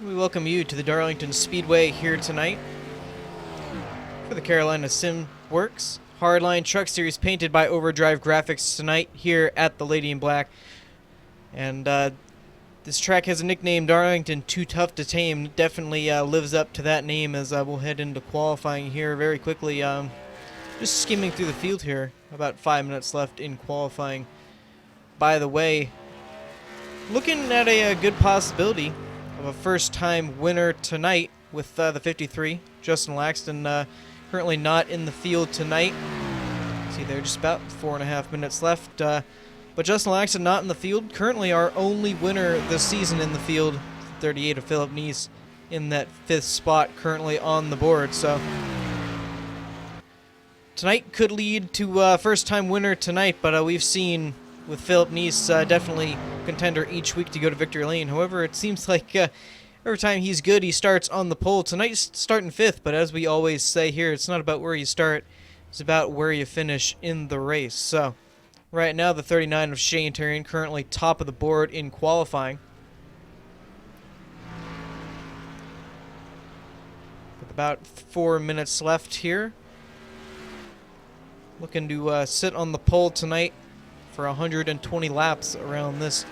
We welcome you to the Darlington Speedway here tonight for the Carolina Sim Works Hardline Truck Series painted by Overdrive Graphics tonight here at the Lady in Black. And this track has a nickname, Darlington Too Tough to Tame. It definitely lives up to that name as we'll head into qualifying here very quickly. Just skimming through the field here, about 5 minutes left in qualifying. By the way, looking at a good possibility of a first-time winner tonight with the 53, Justin Laxton, currently not in the field tonight. See there, just about 4.5 minutes left. But Justin Laxton not in the field. Currently our only winner this season in the field, 38 of Philip Neese, in that 5th spot currently on the board. So tonight could lead to first-time winner tonight, but we've seen with Philip Neese definitely contender each week to go to victory lane. However, it seems like every time he's good, he starts on the pole. Tonight's starting 5th, but as we always say here, it's not about where you start, it's about where you finish in the race. So right now, the 39 of Shane Terrian currently top of the board in qualifying. With about 4 minutes left here. Looking to sit on the pole tonight for 120 laps around this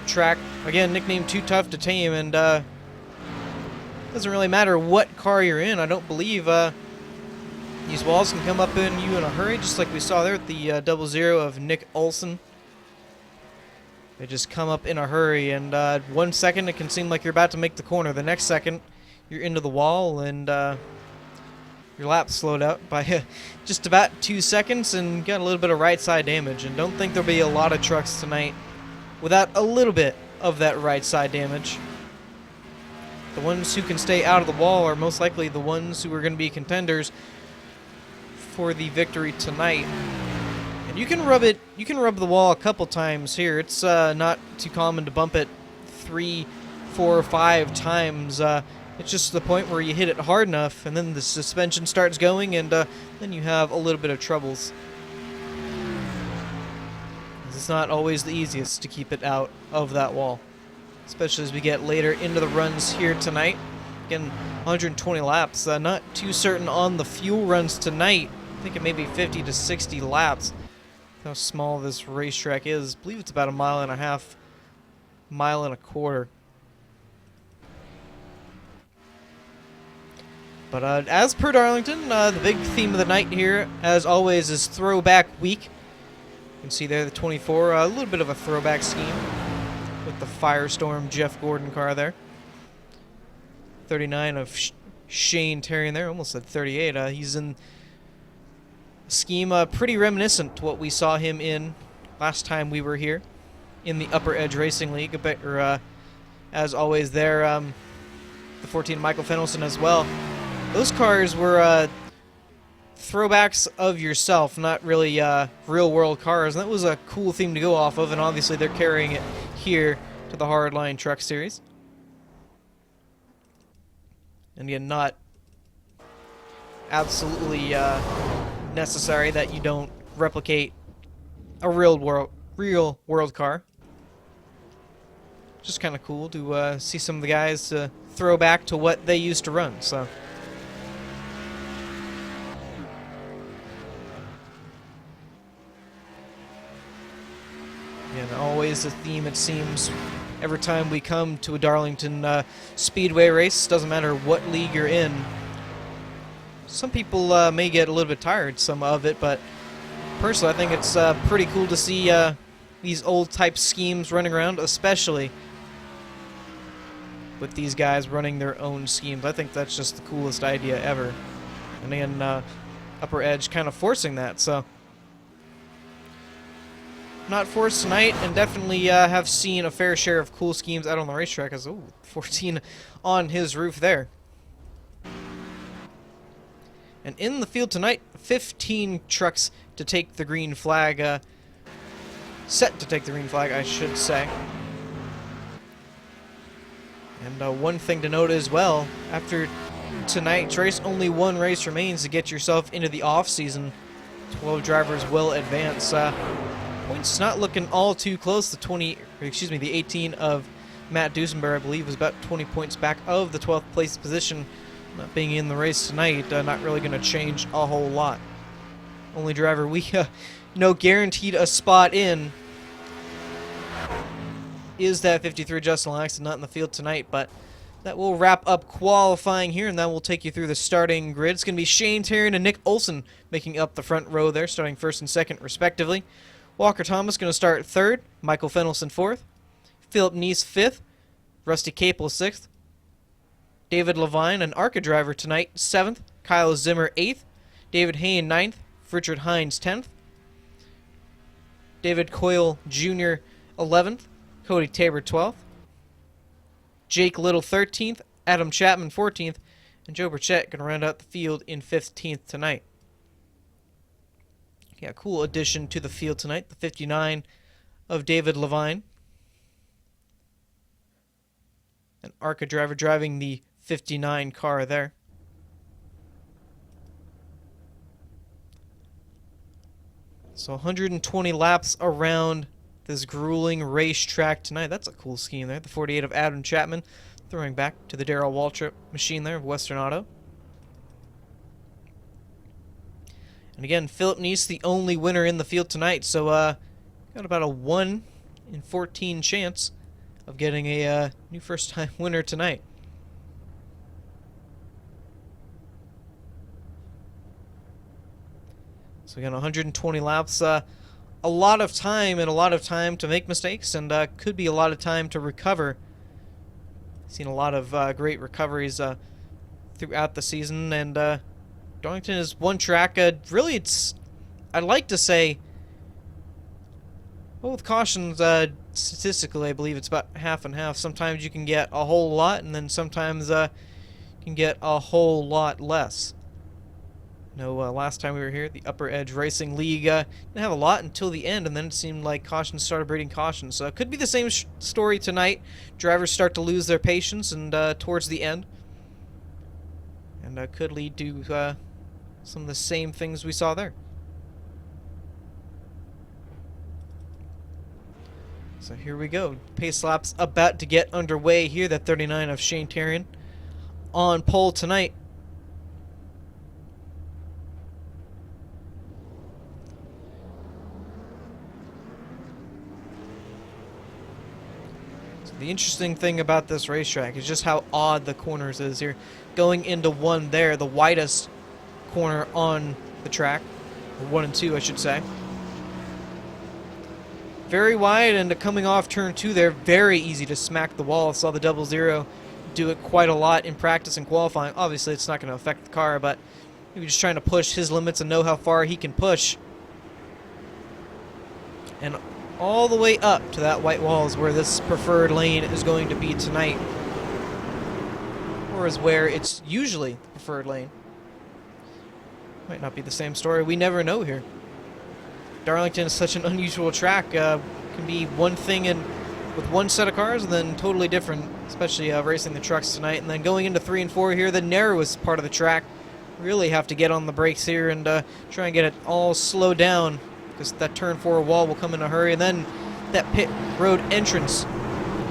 track. Again, nicknamed Too Tough to Tame, and doesn't really matter what car you're in. I don't believe these walls can come up in you in a hurry, just like we saw there at the 00 of Nick Olson. They just come up in a hurry, and 1 second it can seem like you're about to make the corner. The next second, you're into the wall, and your lap slowed out by just about 2 seconds and got a little bit of right side damage. And don't think there'll be a lot of trucks tonight without a little bit of that right side damage. The ones who can stay out of the wall are most likely the ones who are going to be contenders for the victory tonight. And you can rub the wall a couple times here. It's not too common to bump it 3, 4, 5 times. It's just the point where you hit it hard enough, and then the suspension starts going, and then you have a little bit of troubles. It's not always the easiest to keep it out of that wall, especially as we get later into the runs here tonight. Again, 120 laps. Not too certain on the fuel runs tonight. I think it may be 50 to 60 laps. How small this racetrack is. I believe it's about 1.5 miles, 1.25 miles. But as per Darlington, the big theme of the night here, as always, is Throwback Week. You can see there the 24, a little bit of a throwback scheme with the Firestorm Jeff Gordon car there. 39 of Shane Terrian there, almost at 38. He's in a scheme pretty reminiscent to what we saw him in last time we were here in the Upper Edge Racing League. As always there, the 14 Michael Fennelson as well. Those cars were throwbacks of yourself, not really real-world cars, and that was a cool theme to go off of, and obviously they're carrying it here to the Hardline Truck Series. And again, not absolutely necessary that you don't replicate a real world car. Just kind of cool to see some of the guys throw back to what they used to run, so. And always a theme, it seems, every time we come to a Darlington Speedway race. Doesn't matter what league you're in. Some people may get a little bit tired, some of it, but personally I think it's pretty cool to see these old type schemes running around, especially with these guys running their own schemes. I think that's just the coolest idea ever. And again, Upper Edge kind of forcing that, so. Not forced tonight, and definitely have seen a fair share of cool schemes out on the racetrack. As 14 on his roof there. And in the field tonight, 15 trucks to take the green flag. Set to take the green flag, I should say. And one thing to note as well, after tonight's race, only one race remains to get yourself into the off-season. 12 drivers will advance. Points not looking all too close. The 18 of Matt Duesenberg, I believe, was about 20 points back of the 12th place position. Not being in the race tonight, not really going to change a whole lot. Only driver we know guaranteed a spot in is that 53 Justin Laxton, not in the field tonight, but that will wrap up qualifying here, and that will take you through the starting grid. It's going to be Shane Tarrant and Nick Olson making up the front row there, starting first and second, respectively. Walker Thomas going to start third, Michael Fennelson fourth, Philip Neese fifth, Rusty Capel sixth, David Levine, an ARCA driver tonight, seventh, Kyle Zimmer eighth, David Hayne ninth, Richard Hines 10th, David Coyle Jr. 11th, Cody Tabor 12th, Jake Little 13th, Adam Chapman 14th, and Joe Burchett going to round out the field in 15th tonight. Yeah, cool addition to the field tonight, the 59 of David Levine. An ARCA driver driving the 59 car there. So 120 laps around this grueling racetrack tonight. That's a cool scheme there. The 48 of Adam Chapman throwing back to the Darrell Waltrip machine there of Western Auto. And again, Philip Neese, the only winner in the field tonight. So got about a 1 in 14 chance of getting a new first-time winner tonight. So again, 120 laps, a lot of time to make mistakes, and could be a lot of time to recover. Seen a lot of great recoveries throughout the season, and Darlington is one track. Really, I'd like to say, well, with cautions, statistically, I believe it's about half and half. Sometimes you can get a whole lot, and then sometimes you can get a whole lot less. No, last time we were here, the Upper Edge Racing League didn't have a lot until the end, and then it seemed like cautions started breeding cautions. So it could be the same story tonight. Drivers start to lose their patience and towards the end, and could lead to some of the same things we saw there. So here we go. Pace laps about to get underway here. That 39 of Shane Tarrant on pole tonight. The interesting thing about this racetrack is just how odd the corners is here. Going into one there, the widest corner on the track, or 1 and 2 I should say. Very wide, and coming off turn 2 there, very easy to smack the wall. Saw the 00 do it quite a lot in practice and qualifying. Obviously it's not going to affect the car, but maybe just trying to push his limits and know how far he can push. And all the way up to that white wall is where this preferred lane is going to be tonight. Or is where it's usually the preferred lane. Might not be the same story. We never know here. Darlington is such an unusual track. Can be one thing with one set of cars and then totally different, especially racing the trucks tonight. And then going into 3 and 4 here, the narrowest part of the track. Really have to get on the brakes here and try and get it all slowed down, because that turn 4 wall will come in a hurry, and then that pit road entrance,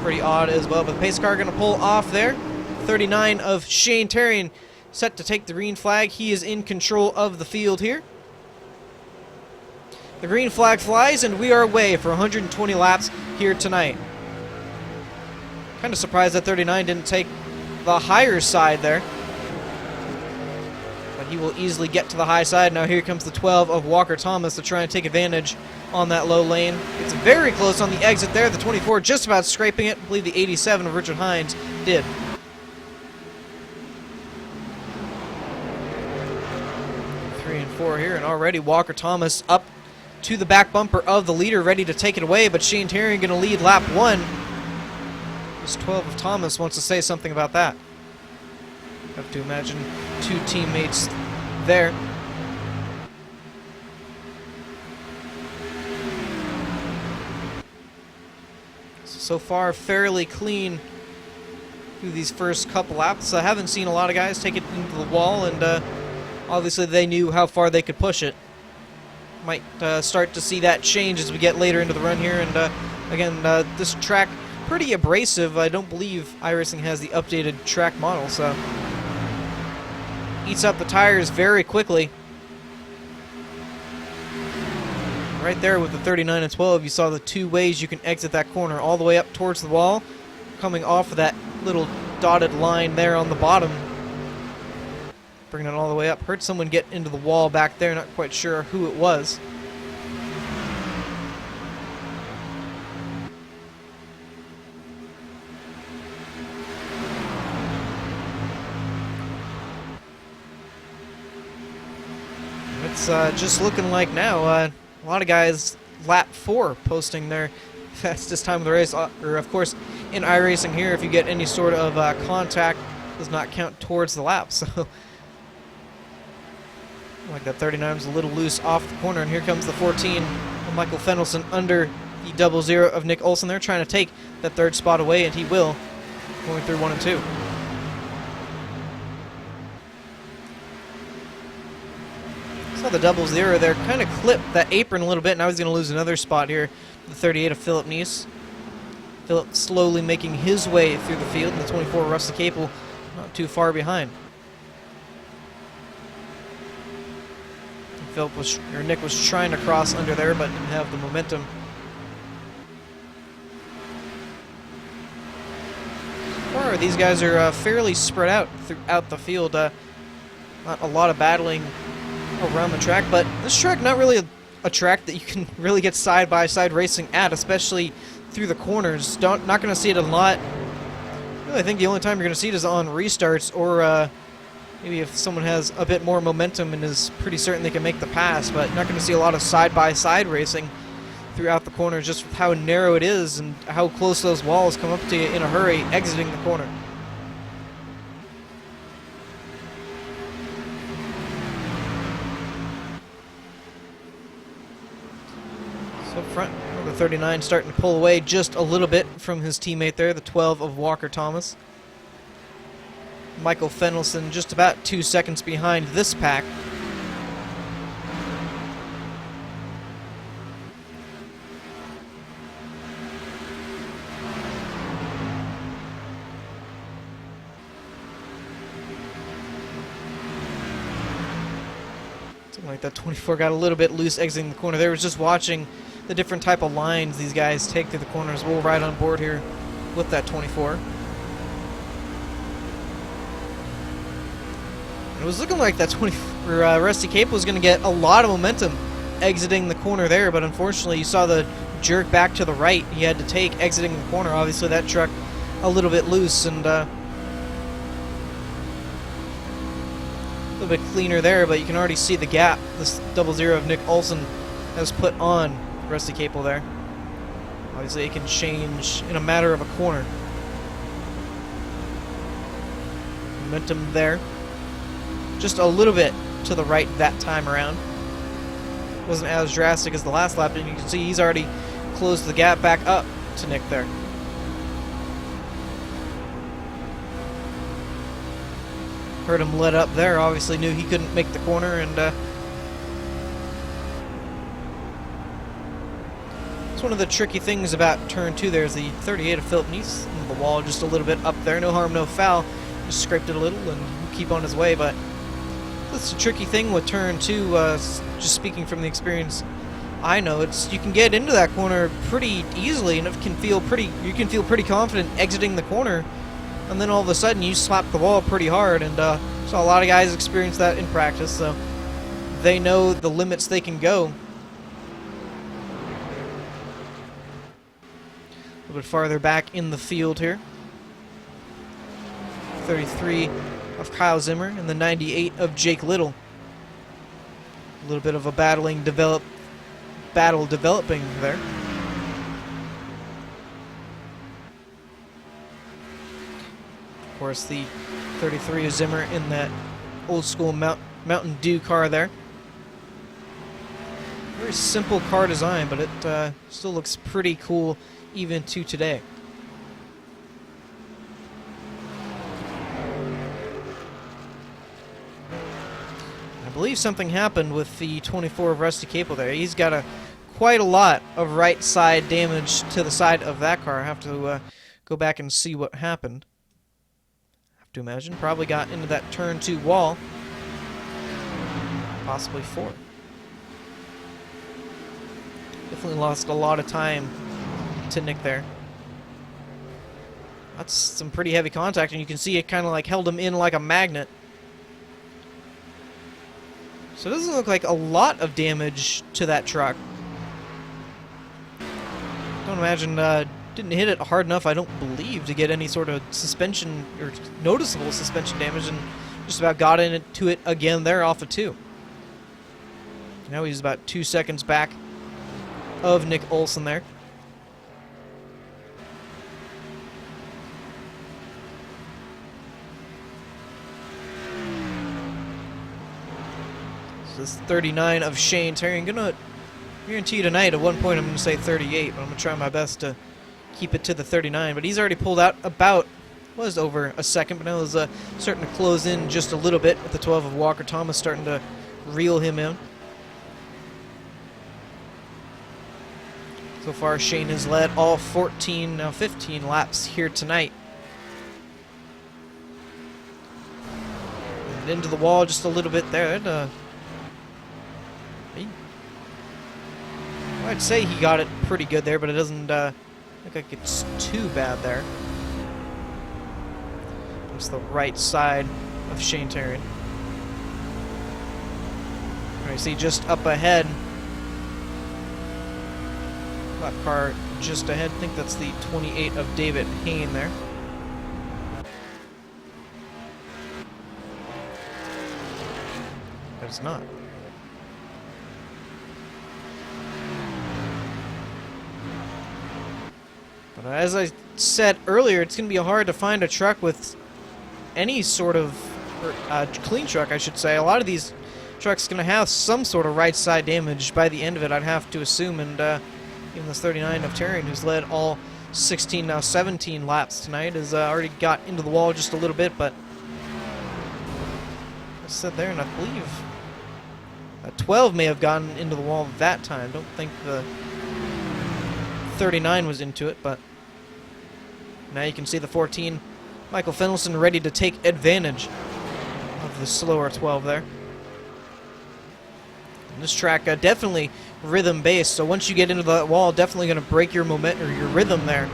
pretty odd as well. But the pace car going to pull off there. 39 of Shane Tarrant set to take the green flag. He is in control of the field here. The green flag flies, and we are away for 120 laps here tonight. Kind of surprised that 39 didn't take the higher side there. He will easily get to the high side. Now here comes the 12 of Walker Thomas to try and take advantage on that low lane. It's very close on the exit there. The 24 just about scraping it. I believe the 87 of Richard Hines did. Three and 4 here, and already Walker Thomas up to the back bumper of the leader, ready to take it away, but Shane Tarrant going to lead lap 1. This 12 of Thomas wants to say something about that. Have to imagine 2 teammates there. So far, fairly clean through these first couple laps. I haven't seen a lot of guys take it into the wall, and obviously they knew how far they could push it. Might start to see that change as we get later into the run here. And again, this track pretty abrasive. I don't believe iRacing has the updated track model, so eats up the tires very quickly. Right there with the 39 and 12, you saw the two ways you can exit that corner, all the way up towards the wall, coming off of that little dotted line there on the bottom. Bringing it all the way up. Heard someone get into the wall back there, not quite sure who it was. It's just looking like now, a lot of guys lap 4 posting their fastest time of the race. Or of course, in iRacing here, if you get any sort of contact, does not count towards the lap. So, like that 39 is a little loose off the corner, and here comes the 14 of Michael Fendelson under the 00 of Nick Olson. They're trying to take that third spot away, and he will, going through 1 and 2. Saw the 00 there kind of clip that apron a little bit. Now he's going to lose another spot here. The 38 of Philip Neese. Philip slowly making his way through the field, and the 24 of Rusty Capel not too far behind. Nick was trying to cross under there, but didn't have the momentum. These guys are fairly spread out throughout the field. Not a lot of battling around the track, but this track not really a track that you can really get side-by-side racing at, especially through the corners. Not going to see it a lot. Really, I think the only time you're going to see it is on restarts, or maybe if someone has a bit more momentum and is pretty certain they can make the pass, but not going to see a lot of side-by-side racing throughout the corner, just with how narrow it is and how close those walls come up to you in a hurry exiting the corner. So up front, the 39 starting to pull away just a little bit from his teammate there, the 12 of Walker Thomas. Michael Fendelson just about 2 seconds behind this pack. Something like that 24 got a little bit loose exiting the corner. They was just watching the different type of lines these guys take through the corners. We'll ride on board here with that 24. It was looking like that Rusty Capel was going to get a lot of momentum exiting the corner there, but unfortunately you saw the jerk back to the right he had to take exiting the corner. Obviously that truck a little bit loose, and a little bit cleaner there, but you can already see the gap this 00 of Nick Olson has put on Rusty Capel there. Obviously it can change in a matter of a corner. Momentum there. Just a little bit to the right that time around. Wasn't as drastic as the last lap, and you can see he's already closed the gap back up to Nick there. Heard him let up there, obviously knew he couldn't make the corner, and it's one of the tricky things about turn 2 there is the 38 of Philip Neese in the wall just a little bit up there. No harm, no foul. Just scraped it a little and keep on his way, but that's the tricky thing with turn 2, just speaking from the experience I know, it's you can get into that corner pretty easily, and you can feel pretty confident exiting the corner, and then all of a sudden you slap the wall pretty hard, and so a lot of guys experience that in practice, so they know the limits they can go. A little bit farther back in the field here. 33 of Kyle Zimmer and the 98 of Jake Little. A little bit of a battle developing there. Of course, the 33 of Zimmer in that old school Mountain Dew car there. Very simple car design, but it still looks pretty cool even to today. I believe something happened with the 24 of Rusty Capel there. He's got quite a lot of right side damage to the side of that car. I have to go back and see what happened. Have to imagine. Probably got into that turn 2 wall. Possibly 4. Definitely lost a lot of time to Nick there. That's some pretty heavy contact, and you can see it kind of like held him in like a magnet. So it doesn't look like a lot of damage to that truck. Don't imagine, didn't hit it hard enough, I don't believe, to get any sort of suspension or noticeable suspension damage, and just about got into it again there off of 2. Now he's about 2 seconds back of Nick Olson there. This 39 of Shane Terry. I'm gonna guarantee you tonight at one point I'm gonna say 38, but I'm gonna try my best to keep it to the 39. But he's already pulled out about, was over a second, but now is starting to close in just a little bit with the 12 of Walker Thomas starting to reel him in. So far Shane has led all 14, now 15 laps here tonight. And into the wall just a little bit there. I'd say he got it pretty good there, but it doesn't look like it's too bad there. It's the right side of Shane Terry. I see just up ahead. Lap car just ahead. I think that's the 28 of David Hayne there. But it's not. But as I said earlier, it's going to be hard to find a truck with any sort of clean truck, I should say. A lot of these trucks are going to have some sort of right side damage by the end of it, I'd have to assume. And even this 39 of Terrian, who's led all 16, now 17 laps tonight, has already got into the wall just a little bit. But I said there, and I believe 12 may have gotten into the wall that time. Don't think the 39 was into it, but now you can see the 14, Michael Fenelson, ready to take advantage of the slower 12 there. And this track definitely rhythm-based, so once you get into the wall, definitely going to break your momentum or your rhythm there.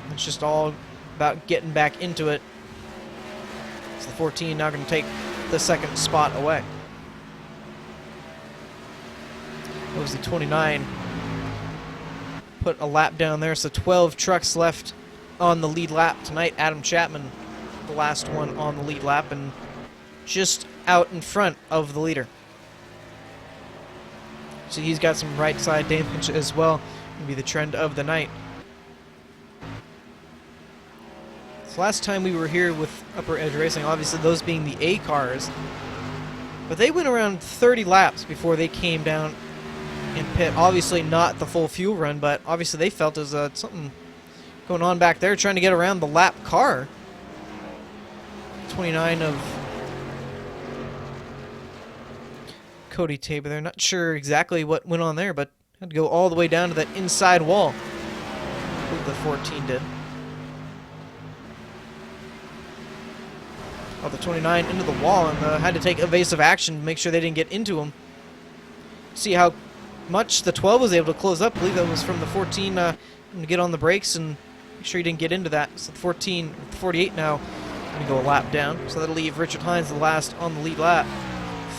It's just all about getting back into it. It's the 14 now going to take the second spot away. That was the 29. Put a lap down there, so 12 trucks left on the lead lap tonight. Adam Chapman, the last one on the lead lap, and just out in front of the leader. So he's got some right side damage as well. Gonna be the trend of the night. So last time we were here with Upper Edge Racing, obviously those being the A cars, but they went around 30 laps before they came down in pit. Obviously not the full fuel run, but obviously they felt as something going on back there, trying to get around the lap car. 29 of Cody Tabor there. Not sure exactly what went on there, but had to go all the way down to that inside wall. I believe the 14 did. Oh, the 29 into the wall, and had to take evasive action to make sure they didn't get into him. See how much the 12 was able to close up. I believe that was from the 14 to get on the brakes and make sure he didn't get into that. So the 48 now going to go a lap down. So that'll leave Richard Hines the last on the lead lap.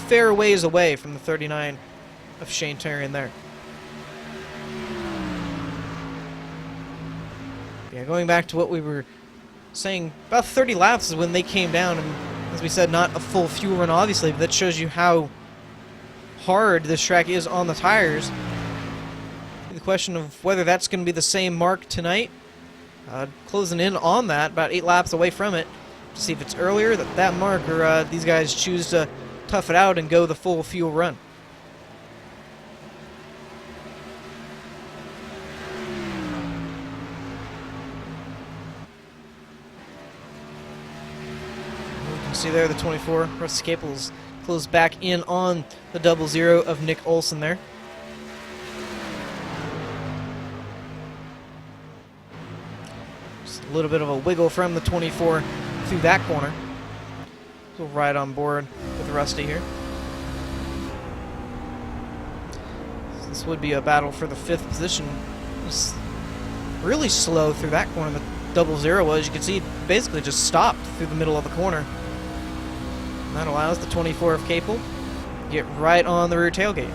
Fair ways away from the 39 of Shane Terry in there. Yeah, going back to what we were saying, about 30 laps is when they came down, and as we said, not a full fuel run obviously, but that shows you how hard this track is on the tires. The question of whether that's going to be the same mark tonight. Closing in on that, about 8 laps away from it, to see if it's earlier that mark, or these guys choose to tough it out and go the full fuel run. You can see there the 24, Russ Caples closed back in on the 00 of Nick Olson there. Just little bit of a wiggle from the 24 through that corner. So right on board with Rusty here. So this would be a battle for the 5th position. It's really slow through that corner. The 00 was, you can see, basically just stopped through the middle of the corner. And that allows the 24 of Capel to get right on the rear tailgate.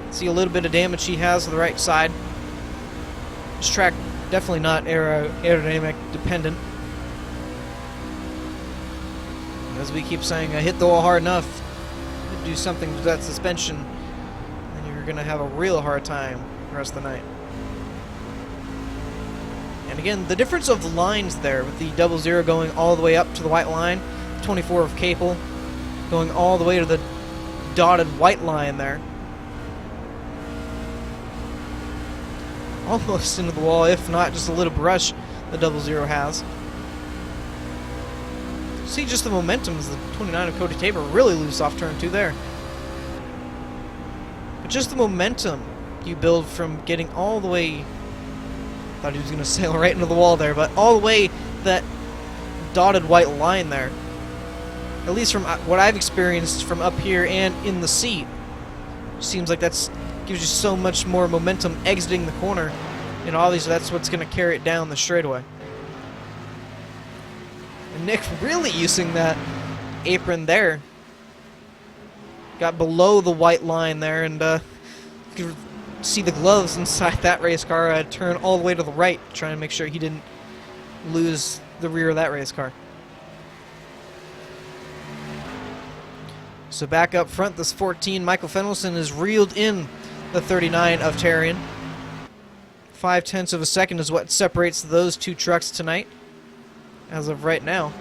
See a little bit of damage he has to the right side. This track definitely not aerodynamic dependent. As we keep saying, hit the wall hard enough to do something with that suspension, and you're going to have a real hard time the rest of the night. And again, the difference of lines there, with the 00 going all the way up to the white line, 24 of Capel going all the way to the dotted white line there. Almost into the wall, if not just a little brush the 00 has. See just the momentum as the 29 of Cody Tabor really loose off turn 2 there. But just the momentum you build from getting all the way, thought he was going to sail right into the wall there, but all the way that dotted white line there, at least from what I've experienced from up here and in the seat, seems like that's gives you so much more momentum exiting the corner, and obviously that's what's going to carry it down the straightaway. And Nick really using that apron there. Got below the white line there, and you could see the gloves inside that race car turn all the way to the right, trying to make sure he didn't lose the rear of that race car. So back up front, this 14, Michael Fenelson is reeled in the 39 of Terrian. 0.5 of a second is what separates those two trucks tonight, as of right now.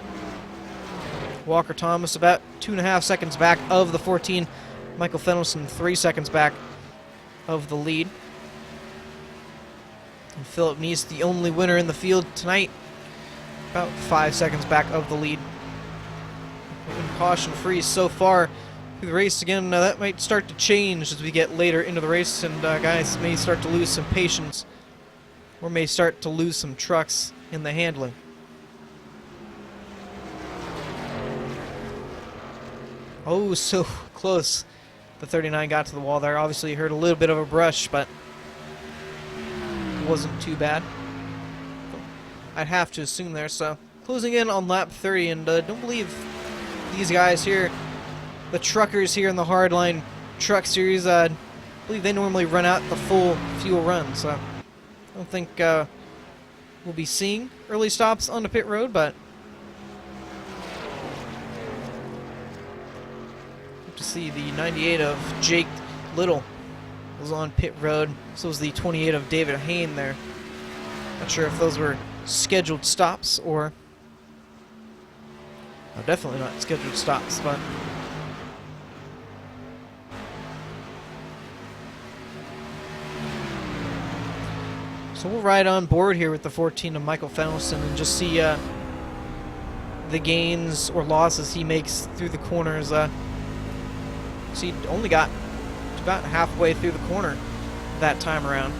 Walker Thomas about 2.5 seconds back of the 14. Michael Fenelson 3 seconds back of the lead. And Philip Neese, the only winner in the field tonight, about 5 seconds back of the lead. Caution free so far through the race. Again, that might start to change as we get later into the race, and guys may start to lose some patience, or may start to lose some trucks in the handling. Oh, so close. The 39 got to the wall there. Obviously heard a little bit of a brush, but it wasn't too bad. I'd have to assume there. So closing in on lap 30, and don't believe these guys here, the truckers here in the Hardline Truck Series, I believe they normally run out the full fuel run. So I don't think we'll be seeing early stops on the pit road, but to see the 98 of Jake Little was on pit road. So was the 28 of David Hain there. Not sure if those were scheduled stops or... No, definitely not scheduled stops, but... So we'll ride on board here with the 14 of Michael Fenelson and just see the gains or losses he makes through the corners. So he only got about halfway through the corner that time around.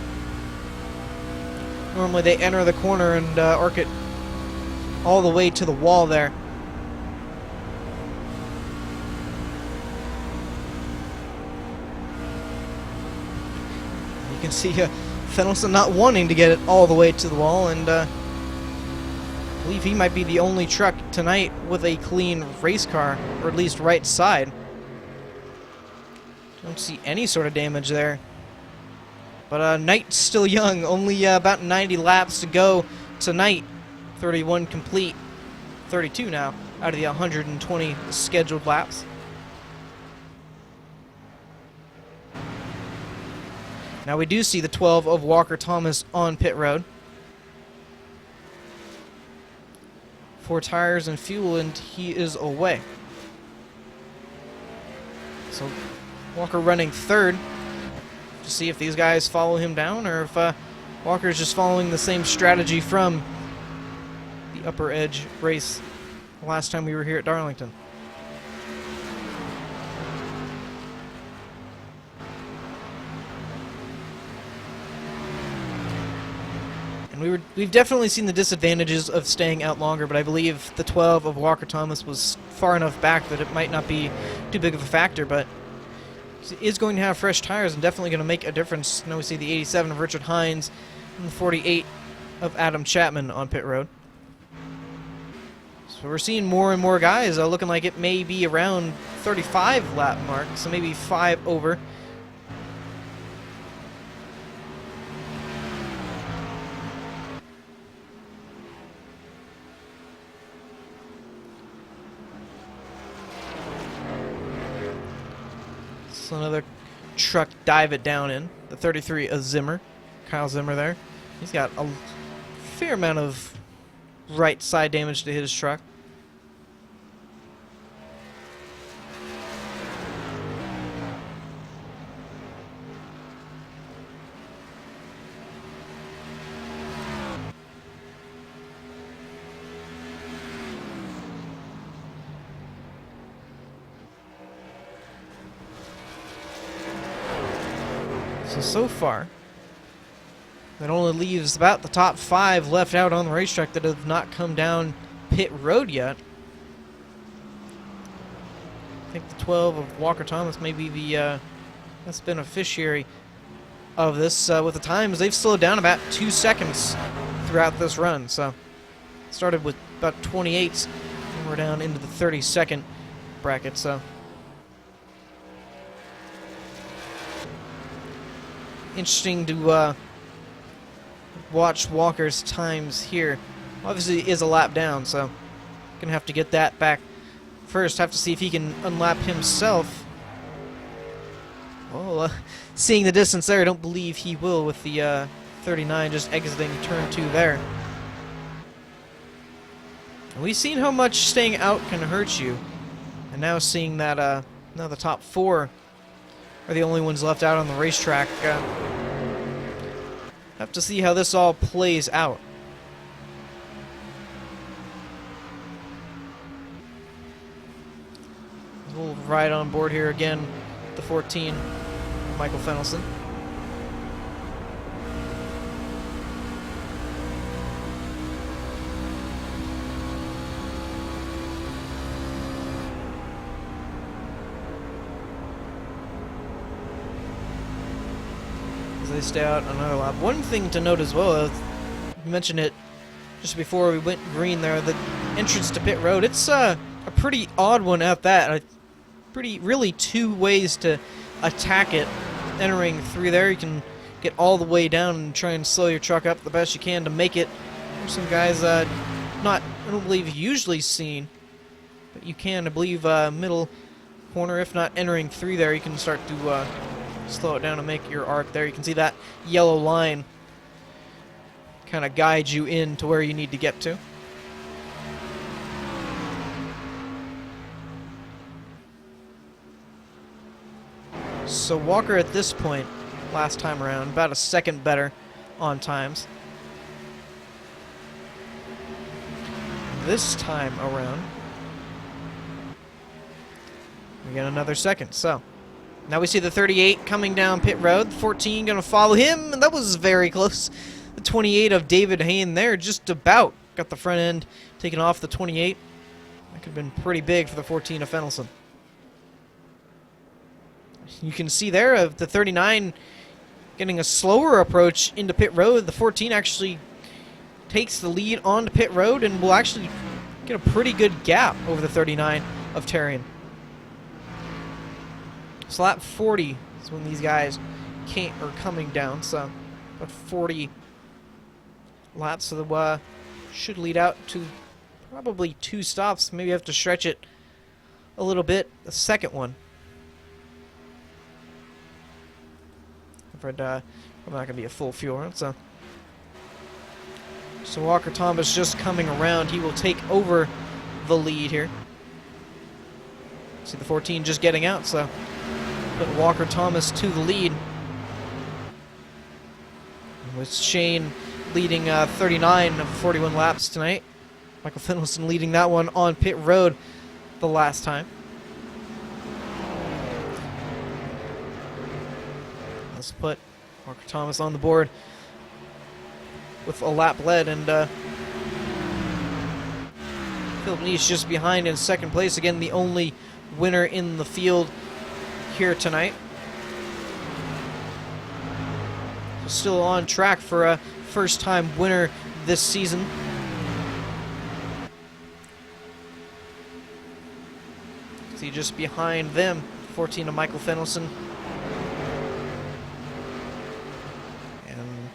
Normally they enter the corner and arc it all the way to the wall there. You can see Fenelson not wanting to get it all the way to the wall, and I believe he might be the only truck tonight with a clean race car, or at least right side. Don't see any sort of damage there. But night's still young. Only about 90 laps to go tonight. 31 complete. 32 now out of the 120 scheduled laps. Now we do see the 12 of Walker Thomas on pit road. 4 tires and fuel, and he is away. So Walker running third to see if these guys follow him down, or if Walker's just following the same strategy from the Upper Edge race the last time we were here at Darlington. And we've definitely seen the disadvantages of staying out longer, but I believe the 12 of Walker Thomas was far enough back that it might not be too big of a factor, but he is going to have fresh tires and definitely going to make a difference. Now we see the 87 of Richard Hines and the 48 of Adam Chapman on pit road. So we're seeing more and more guys looking like it may be around 35 lap mark, so maybe 5 over. So another truck dive it down in. The 33 of Zimmer. Kyle Zimmer there. He's got a fair amount of right side damage to his truck. So far, that only leaves about the top 5 left out on the racetrack that have not come down pit road yet. I think the 12 of Walker Thomas may be the best beneficiary of this. With the times, they've slowed down about 2 seconds throughout this run. So, started with about 28s, and we're down into the 32nd bracket. So, interesting to watch Walker's times here. Obviously, he is a lap down, so gonna have to get that back first. Have to see if he can unlap himself. Well, seeing the distance there, I don't believe he will with the 39 just exiting turn 2 there. And we've seen how much staying out can hurt you, and now seeing that now the top 4 are the only ones left out on the racetrack. Have to see how this all plays out. We'll ride on board here again, the 14, Michael Fennelson. They stay out another lap. One thing to note as well, I mentioned it just before we went green there, the entrance to pit road, it's a pretty odd one at that. Really 2 ways to attack it. Entering through there, you can get all the way down and try and slow your truck up the best you can to make it. There's some guys I don't believe usually seen, but you can, I believe, middle corner, if not entering through there, you can start to slow it down and make your arc there. You can see that yellow line kind of guides you in to where you need to get to. So Walker at this point, last time around, about a second better on times. This time around, we get another second. So now we see the 38 coming down pit road. The 14 going to follow him, and that was very close. The 28 of David Hayne there just about got the front end taken off the 28. That could have been pretty big for the 14 of Fennelson. You can see there the 39 getting a slower approach into pit road. The 14 actually takes the lead onto pit road and will actually get a pretty good gap over the 39 of Terrian. So lap 40 is when these guys are coming down, so about 40 laps, so the should lead out to probably 2 stops. Maybe have to stretch it a little bit, the second one. But I'm not going to be a full fuel run, so Walker Thomas just coming around. He will take over the lead here. See the 14 just getting out, so put Walker Thomas to the lead. With Shane leading 39 of 41 laps tonight. Michael Fennelson leading that one on pit road the last time. Let's put Walker Thomas on the board. with a lap led, and Philip Nice just behind in second place. Again, the only winner in the field here tonight. So still on track for a first-time winner this season. See, just behind them, 14 of Michael Fennelson. And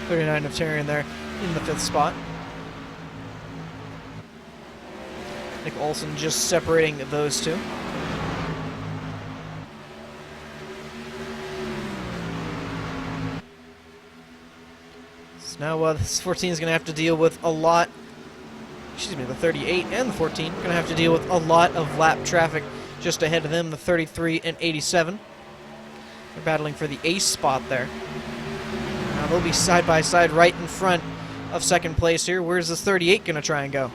39 of Tyrion there in the 5th spot. Nick Olson just separating those two. So now this 14 is going to have to deal with a lot. Excuse me, the 38 and the 14 going to have to deal with a lot of lap traffic just ahead of them, the 33 and 87. They're battling for the ace spot there. Now they'll be side by side right in front of second place here. Where's this 38 going to try and go?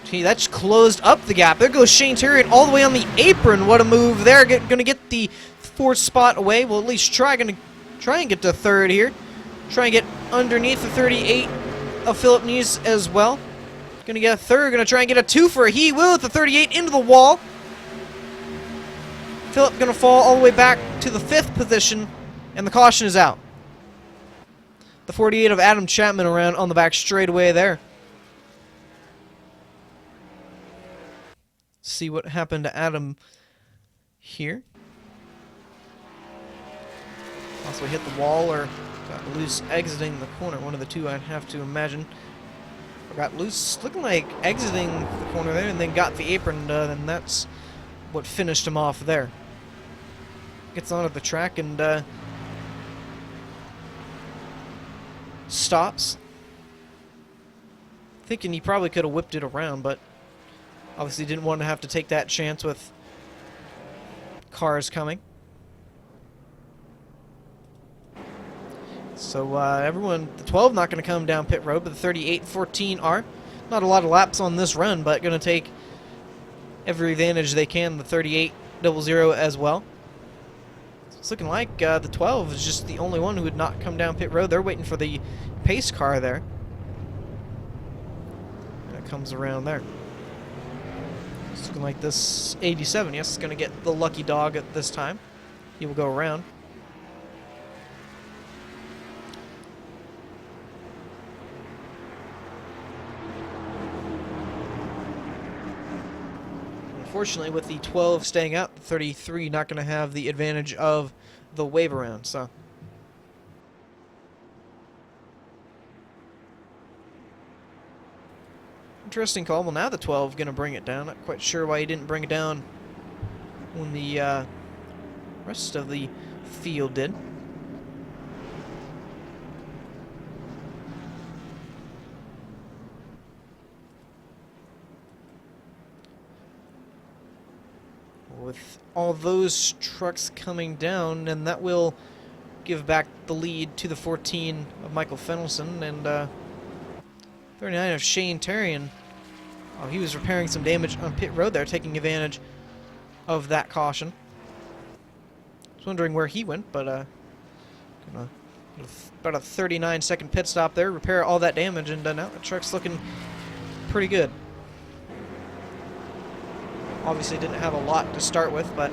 Gee, that's closed up the gap. There goes Shane Tyrion all the way on the apron. What a move there. Going to get the 4th spot away. Well, at least try and get to 3rd here. Try and get underneath the 38 of Philip Nice as well. Going to get a 3rd. Going to try and get a 2 for he will with the 38 into the wall. Philip going to fall all the way back to the 5th position, and the caution is out. The 48 of Adam Chapman around on the back straightaway there. See what happened to Adam here. Also hit the wall or got loose exiting the corner. One of the two, I'd have to imagine. Or got loose, looking like exiting the corner there, and then got the apron, and that's what finished him off there. Gets onto the track and stops. Thinking he probably could have whipped it around, but obviously didn't want to have to take that chance with cars coming. So everyone, the 12 not going to come down pit road, but the 38 and 14 are. Not a lot of laps on this run, but going to take every advantage they can. The 38 00 as well. It's looking like the 12 is just the only one who would not come down pit road. They're waiting for the pace car there. And it comes around there. It's looking like this 87, yes, is going to get the lucky dog at this time. He will go around. Unfortunately, with the 12 staying out, the 33 not going to have the advantage of the wave around, so. Interesting call. Well, now the 12 going to bring it down. Not quite sure why he didn't bring it down when the rest of the field did. With all those trucks coming down, and that will give back the lead to the 14 of Michael Fennelson, and 39 of Shane Tyrion. Oh, he was repairing some damage on pit road there, taking advantage of that caution. I was wondering where he went, but about a 39-second pit stop there, repair all that damage, and now the truck's looking pretty good. Obviously didn't have a lot to start with, but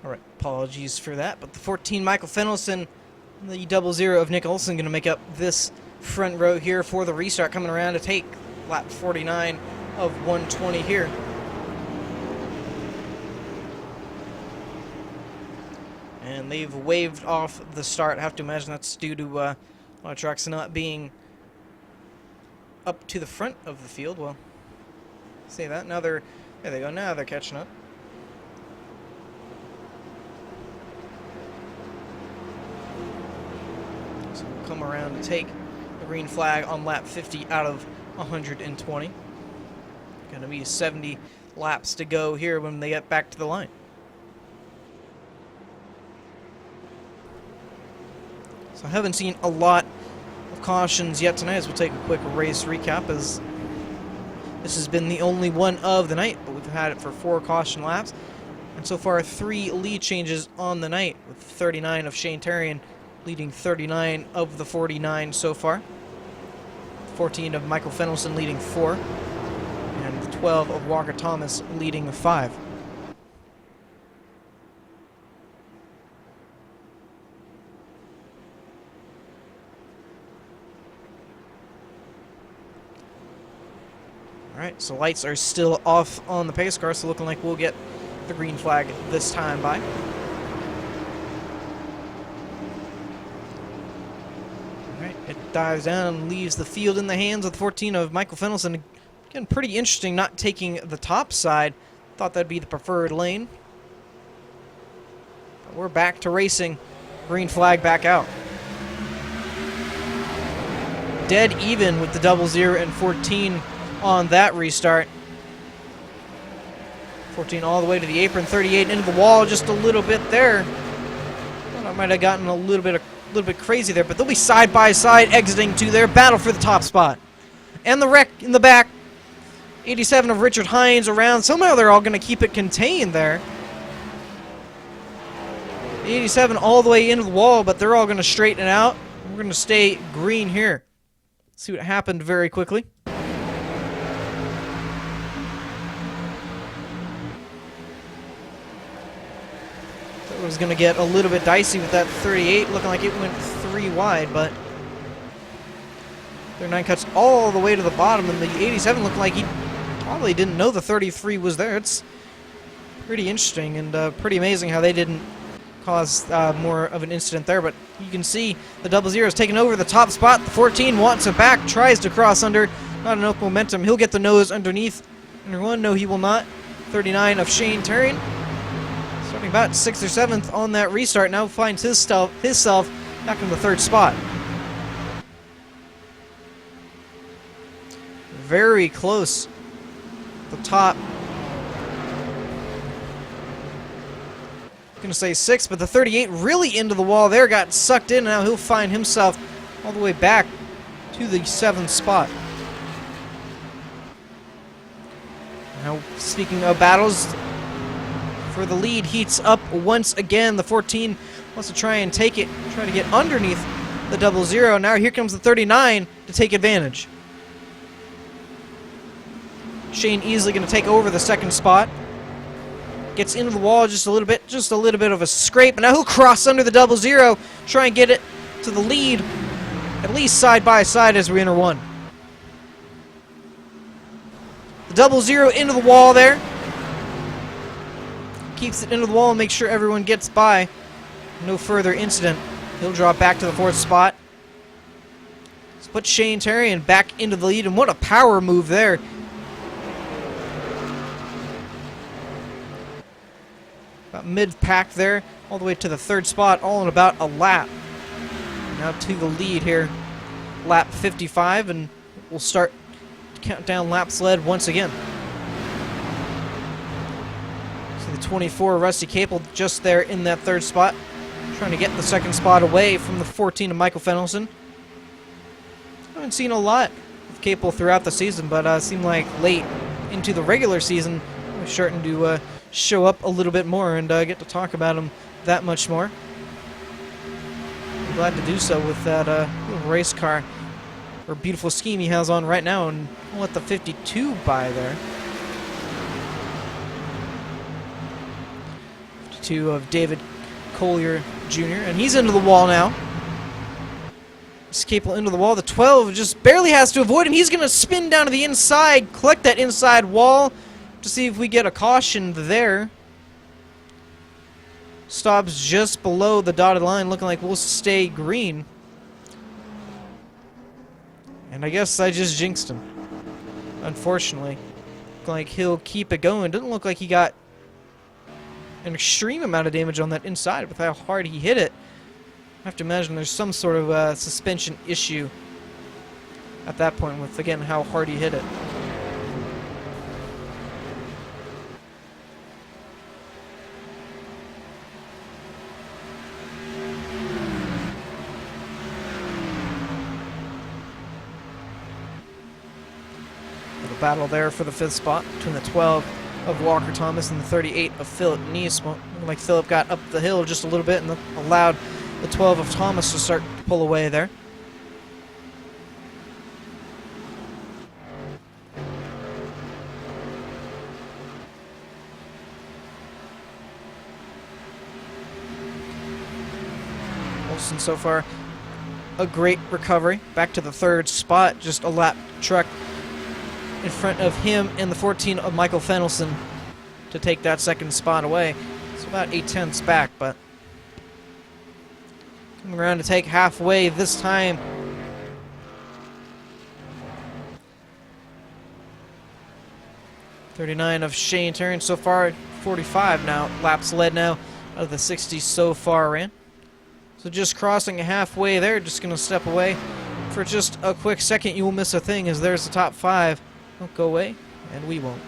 Alright, apologies for that. But the 14 Michael Fenelson, the 00 of Nick Olsen going to make up this front row here for the restart, coming around to take lap 49 of 120 here. And they've waved off the start. I have to imagine that's due to a lot of trucks not being up to the front of the field. Well, say that. Now they're, there they go. Now they're catching up. So we'll come around and take the green flag on lap 50 out of 120. Going to be 70 laps to go here when they get back to the line. So I haven't seen a lot of cautions yet tonight, as we'll take a quick race recap, as this has been the only one of the night, but we've had it for 4 caution laps. And so far 3 lead changes on the night, with 39 of Shane Terrian leading 39 of the 49 so far. 14 of Michael Fenelson leading 4, and 12 of Walker Thomas leading 5. Alright, so lights are still off on the pace car, so looking like we'll get the green flag this time by. Alright, it dives down and leaves the field in the hands of the 14 of Michael Fenelson. Again, pretty interesting not taking the top side. Thought that'd be the preferred lane. But we're back to racing. Green flag back out. Dead even with the 00 and 14 on that restart. 14 all the way to the apron, 38 into the wall, just a little bit there. Thought I might have gotten a little bit crazy there, but they'll be side by side exiting to their battle for the top spot. And the wreck in the back. 87 of Richard Hines around. Somehow they're all going to keep it contained there. The 87 all the way into the wall, but they're all going to straighten it out. We're going to stay green here. See what happened very quickly. It was going to get a little bit dicey with that 38, looking like it went 3 wide, but their 9 cuts all the way to the bottom, and the 87 looked like he probably didn't know the 33 was there. It's pretty interesting and pretty amazing how they didn't cause more of an incident there, but you can see the 00 is taking over the top spot. The 14 wants it back, tries to cross under, not enough momentum. He'll get the nose underneath. Under 1, no he will not. 39 of Shane Terrian. Starting about 6th or 7th on that restart, now finds himself back in the 3rd spot. Very close. The top. I'm going to say 6, but the 38 really into the wall there, got sucked in, and now he'll find himself all the way back to the 7th spot. Now, speaking of battles, for the lead heats up once again. The 14 wants to try and take it, try to get underneath the 00. Now here comes the 39 to take advantage. Shane easily going to take over the 2nd spot. Gets into the wall just a little bit of a scrape, and now he'll cross under the 00, try and get it to the lead, at least side by side as we enter 1. The 00 into the wall there. Keeps it into the wall and makes sure everyone gets by. No further incident. He'll drop back to the 4th spot. Let's put Shane Terrian back into the lead, and what a power move there. About mid-pack there, all the way to the 3rd spot, all in about a lap. Now to the lead here, lap 55, and we'll start to count down laps led once again. So the 24, Rusty Capel, just there in that 3rd spot, trying to get the 2nd spot away from the 14 of Michael Fenelson. Haven't seen a lot of Capel throughout the season, but seemed like late into the regular season, we're starting to show up a little bit more and get to talk about him that much more. I'm glad to do so with that little race car or beautiful scheme he has on right now, and we'll let the 52 by there. 22 of David Collier Jr., and he's into the wall now. Escape into the wall. The 12 just barely has to avoid him. He's going to spin down to the inside, collect that inside wall to see if we get a caution there. Stops just below the dotted line, looking like we'll stay green. And I guess I just jinxed him, unfortunately. Looking like he'll keep it going. Doesn't look like he got an extreme amount of damage on that inside with how hard he hit it. I have to imagine there's some sort of suspension issue at that point with, again, how hard he hit it. The battle there for the 5th spot between the 12 of Walker Thomas and the 38 of Philip Niesmo. Like Philip got up the hill just a little bit and allowed the 12 of Thomas to start to pull away there. Olsen so far a great recovery. Back to the 3rd spot, just a lap truck in front of him and the 14 of Michael Fennelson to take that 2nd spot away. It's about 8/10ths back, but coming around to take halfway this time. .39 of Shane Turn so far, 45 now. Laps led now out of the 60 so far ran. So just crossing halfway there, just going to step away for just a quick second. You will miss a thing as there's the top 5. Don't go away, and we won't.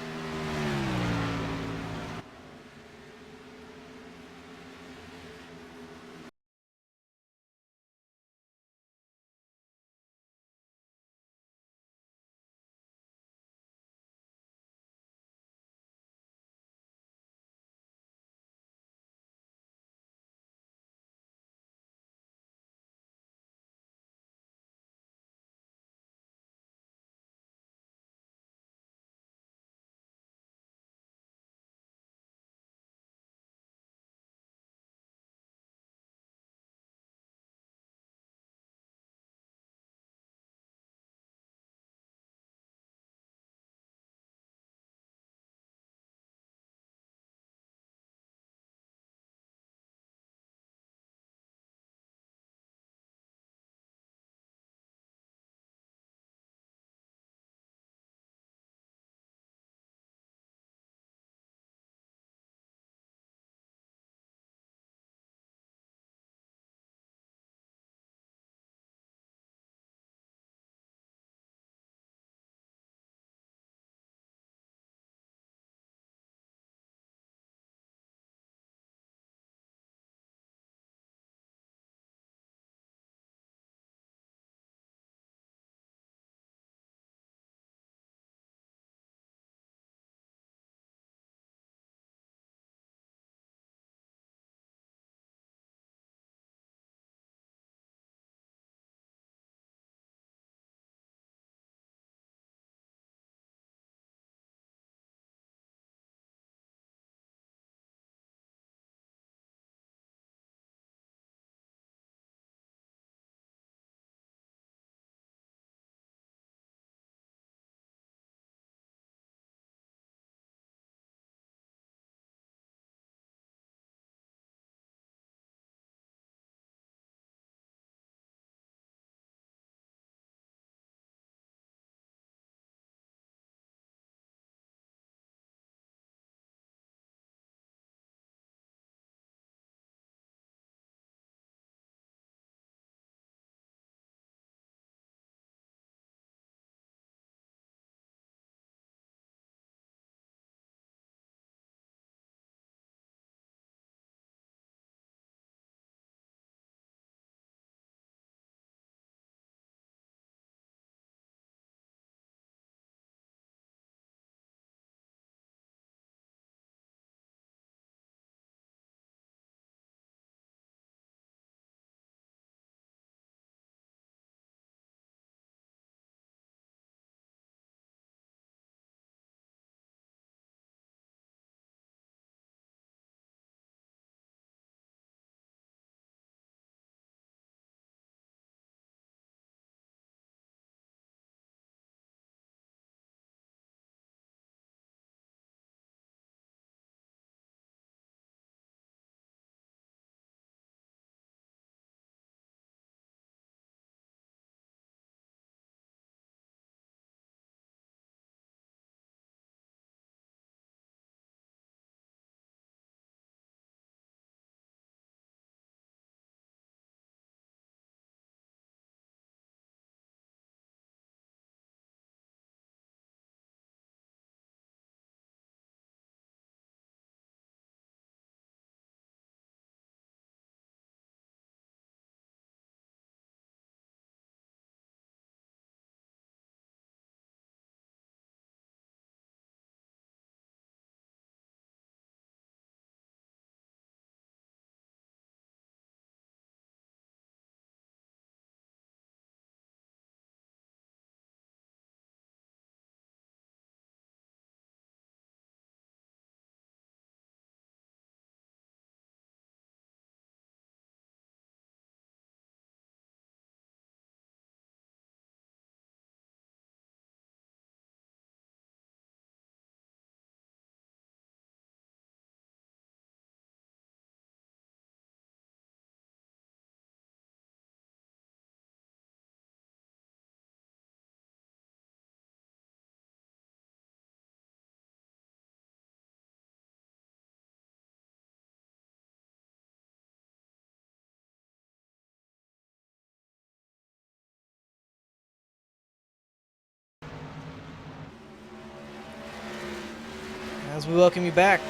as we welcome you back.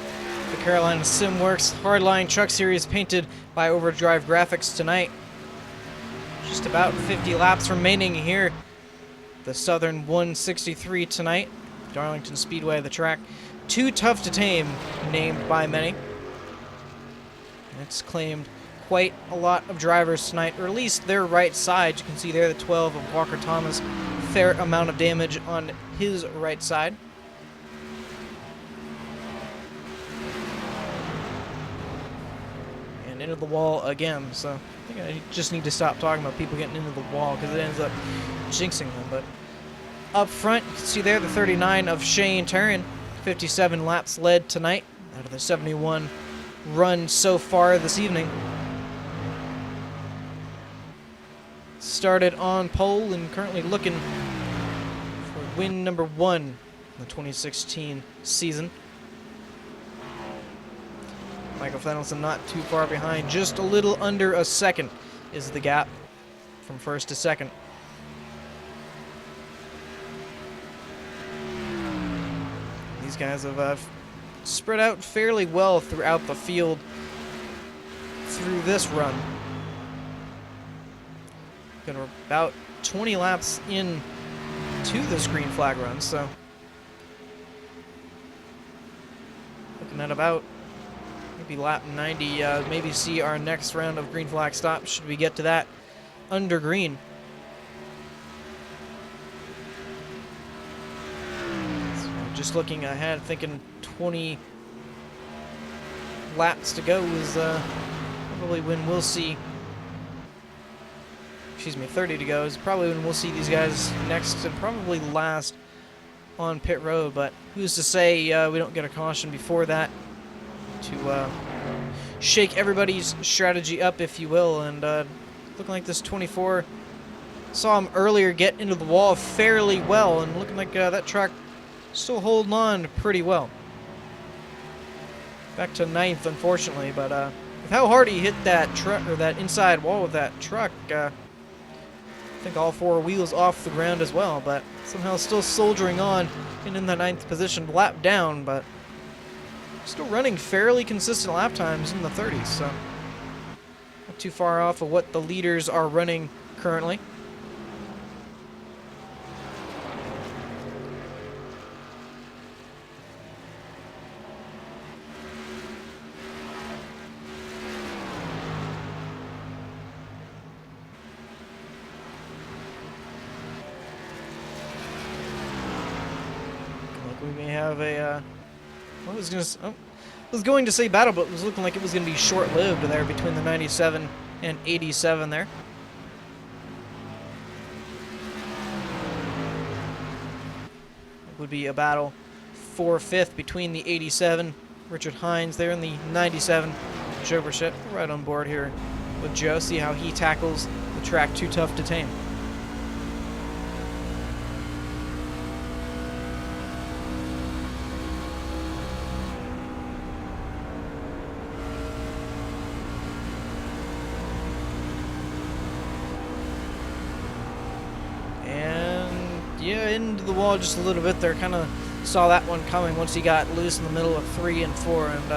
The Carolina SimWorks Hardline Truck Series painted by Overdrive Graphics tonight. Just about 50 laps remaining here. The Southern 163 tonight. Darlington Speedway, the track. Too tough to tame, named by many. It's claimed quite a lot of drivers tonight, or at least their right side. You can see there the 12 of Walker Thomas. Fair amount of damage on his right side. And into the wall again, so I think I just need to stop talking about people getting into the wall because it ends up jinxing them. But up front, you can see there the 39 of Shane Taryn. 57 laps led tonight out of the 71 run so far this evening. Started on pole and currently looking for win number 1 in the 2016 season. Michael Fennelson not too far behind, just a little under a second is the gap from first to second. These guys have spread out fairly well throughout the field through this run. We're about 20 laps in to this green flag run, so looking at about maybe lap 90, maybe see our next round of green flag stops should we get to that under green. So just looking ahead, thinking 20 laps to go is probably when we'll see. 30 to go is probably when we'll see these guys next and probably last on pit road, but who's to say we don't get a caution before that to shake everybody's strategy up, if you will. And looking like this 24 saw him earlier get into the wall fairly well, and looking like that truck still holding on pretty well. Back to 9th, unfortunately, but with how hard he hit that truck or that inside wall with that truck, I think all 4 wheels off the ground as well, but somehow still soldiering on and in the 9th position, lap down, but still running fairly consistent lap times in the 30s, so not too far off of what the leaders are running currently. We may have a, I was going to say battle, but it was looking like it was going to be short-lived there between the 97 and 87 there. It would be a battle for 5th between the 87, Richard Hines there, and the 97, Joe Burchett. Right on board here with Joe, see how he tackles the track too tough to tame. Yeah, into the wall just a little bit there. Kind of saw that one coming once he got loose in the middle of 3 and 4. And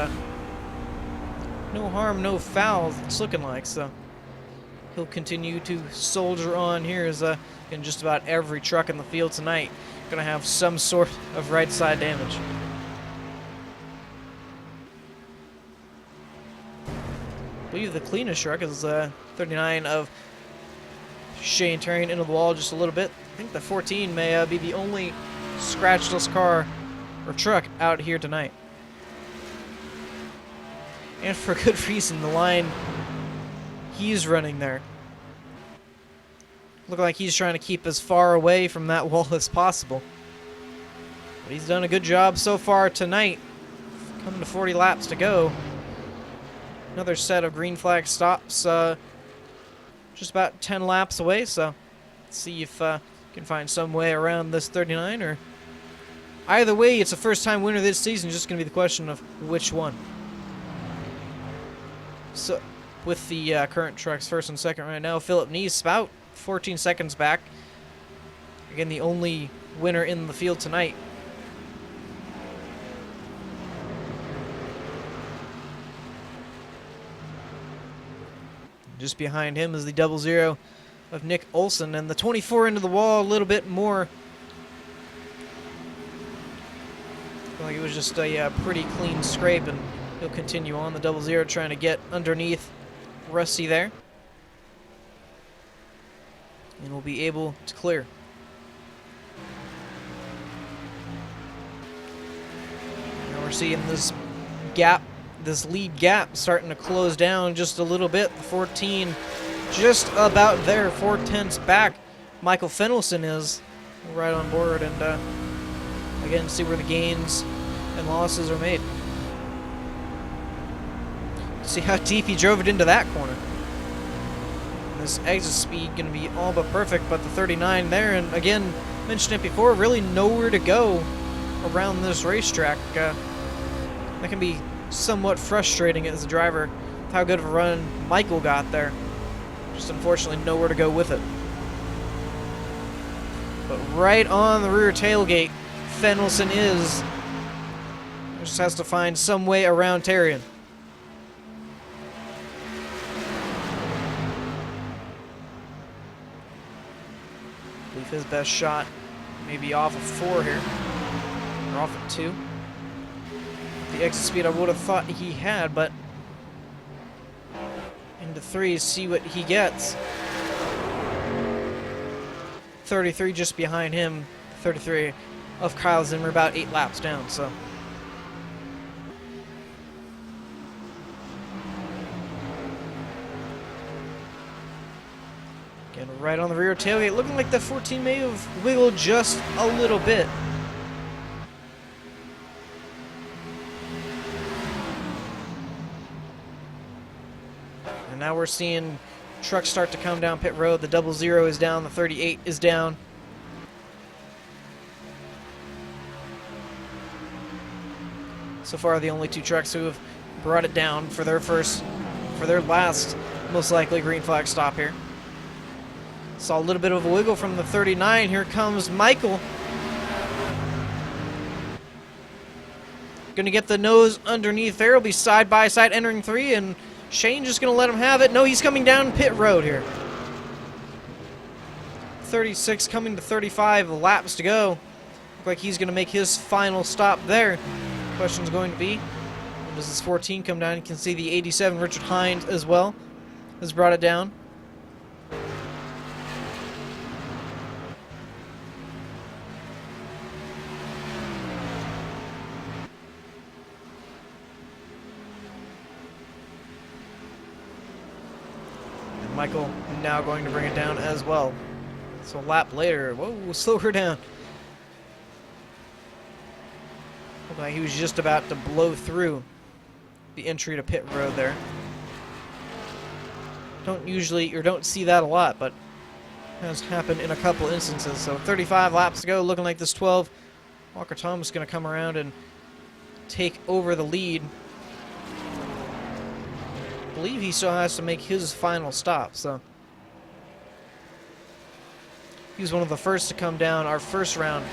no harm, no foul, it's looking like. So he'll continue to soldier on here as in just about every truck in the field tonight going to have some sort of right side damage. I believe the cleanest truck is 39 of Shane Taryn into the wall just a little bit. I think the 14 may be the only scratchless car or truck out here tonight. And for good reason, the line he's running there. Look like he's trying to keep as far away from that wall as possible. But he's done a good job so far tonight. Coming to 40 laps to go. Another set of green flag stops just about 10 laps away, so let's see if can find some way around this 39, or either way, it's a first-time winner this season. Just going to be the question of which one. So, with the current trucks first and second right now, Philip Neese about 14 seconds back. Again, the only winner in the field tonight. Just behind him is the 00 of Nick Olson, and the 24 into the wall a little bit more. Like it was just a pretty clean scrape, and he'll continue on. The 00 trying to get underneath Rusty there, and will be able to clear. Now we're seeing this gap, this lead gap starting to close down just a little bit. The 14 just about there, 4/10 back. Michael Fennelson is right on board, and again, see where the gains and losses are made. See how deep he drove it into that corner. This exit speed going to be all but perfect, but the 39 there, and again, mentioned it before, really nowhere to go around this racetrack. That can be somewhat frustrating as a driver, how good of a run Michael got there. Just unfortunately nowhere to go with it. But right on the rear tailgate, Fennelson is. Just has to find some way around Terrian. I believe his best shot maybe off of 4 here, or off of 2. The exit speed I would have thought he had, but into 3, see what he gets. 33 just behind him, 33 of Kyle Zimmer, about 8 laps down, so. Again, right on the rear tailgate, looking like the 14 may have wiggled just a little bit. And now we're seeing trucks start to come down pit road. The 00 is down, the 38 is down. So far, the only 2 trucks who have brought it down for their last, most likely, green flag stop here. Saw a little bit of a wiggle from the 39. Here comes Michael. Gonna get the nose underneath there. He'll be side by side entering 3, and Shane just gonna let him have it. No, he's coming down pit road here. 36 coming to 35 laps to go. Look like he's gonna make his final stop there. Question's going to be, when does this 14 come down? You can see the 87 Richard Hines as well has brought it down. Michael now going to bring it down as well. So a lap later, whoa, slow her down. Looked like he was just about to blow through the entry to pit road there. Don't see that a lot, but has happened in a couple instances. So 35 laps to go, looking like this 12. Walker Thomas going to come around and take over the lead. I believe he still has to make his final stop, so he was one of the first to come down our first round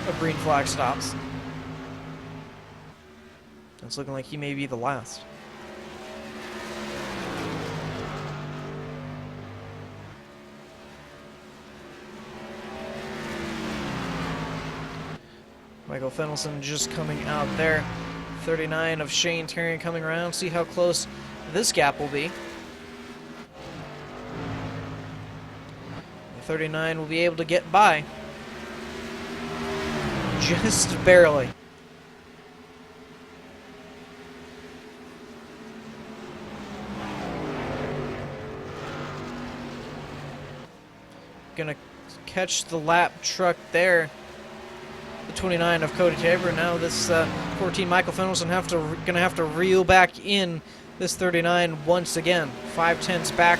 of green flag stops. It's looking like he may be the last. Michael Fennelson just coming out there. 39 of Shane Terrian coming around. See how close this gap will be. The 39 will be able to get by. Just barely. Gonna catch the lap truck there. The 29 of Cody Tabor. Now this 14 Michael Fennelson gonna have to reel back in this 39 once again. 5/10 back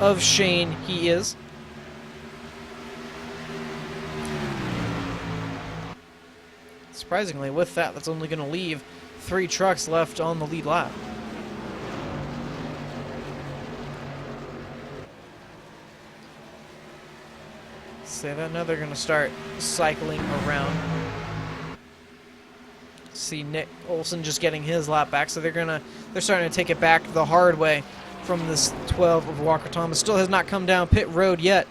of Shane he is. Surprisingly, with that, that's only going to leave 3 trucks left on the lead lap. Say that, now they're going to start cycling around. See Nick Olson just getting his lap back, so they're starting to take it back the hard way from this 12 of Walker Thomas. Still has not come down pit road yet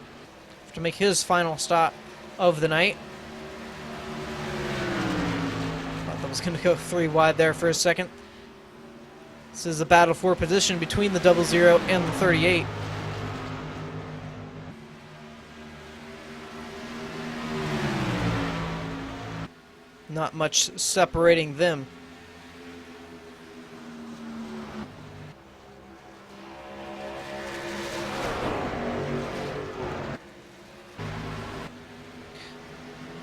to make his final stop of the night. Thought that was going to go 3 wide there for a second. This is a battle for position between the 00 and the 38. Not much separating them.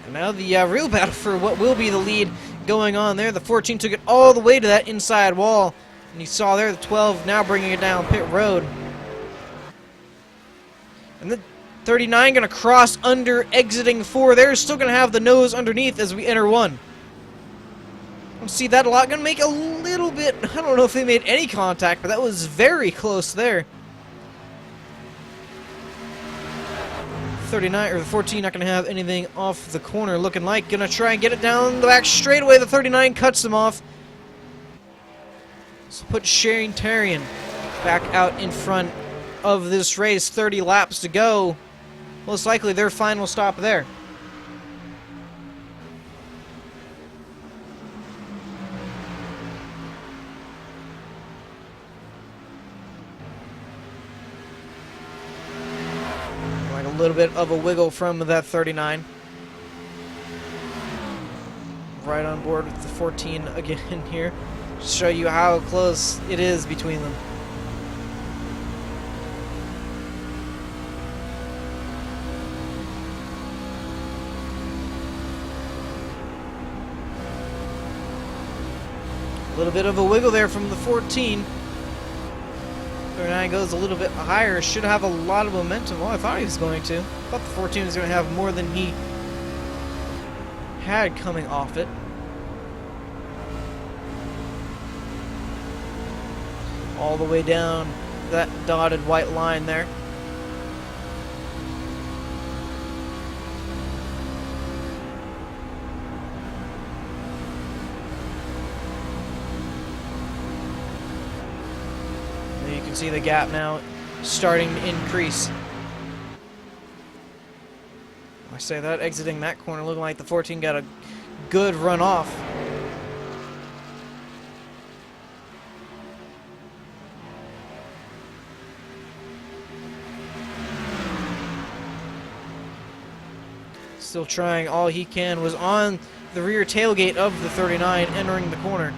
And now the real battle for what will be the lead going on there. The 14 took it all the way to that inside wall. And you saw there the 12 now bringing it down pit road. And the 39 going to cross under exiting 4. They're still going to have the nose underneath as we enter 1. Don't see that a lot. Going to make a little bit. I don't know if they made any contact, but that was very close there. 39 or the 14 not going to have anything off the corner. Looking like going to try and get it down the back straight away. The 39 cuts them off. So put Shane Tarian back out in front of this race. 30 laps to go. Most likely their final stop there. Like a little bit of a wiggle from that 39. Right on board with the 14 again here. Just show you how close it is between them. A little bit of a wiggle there from the 14. 39 goes a little bit higher. Should have a lot of momentum. Well, I thought he was going to. I thought the 14 was going to have more than he had coming off it. All the way down that dotted white line there. And you can see the gap now starting to increase. I say that, exiting that corner, looking like the 14 got a good run off. Still trying all he can. Was on the rear tailgate of the 39 entering the corner.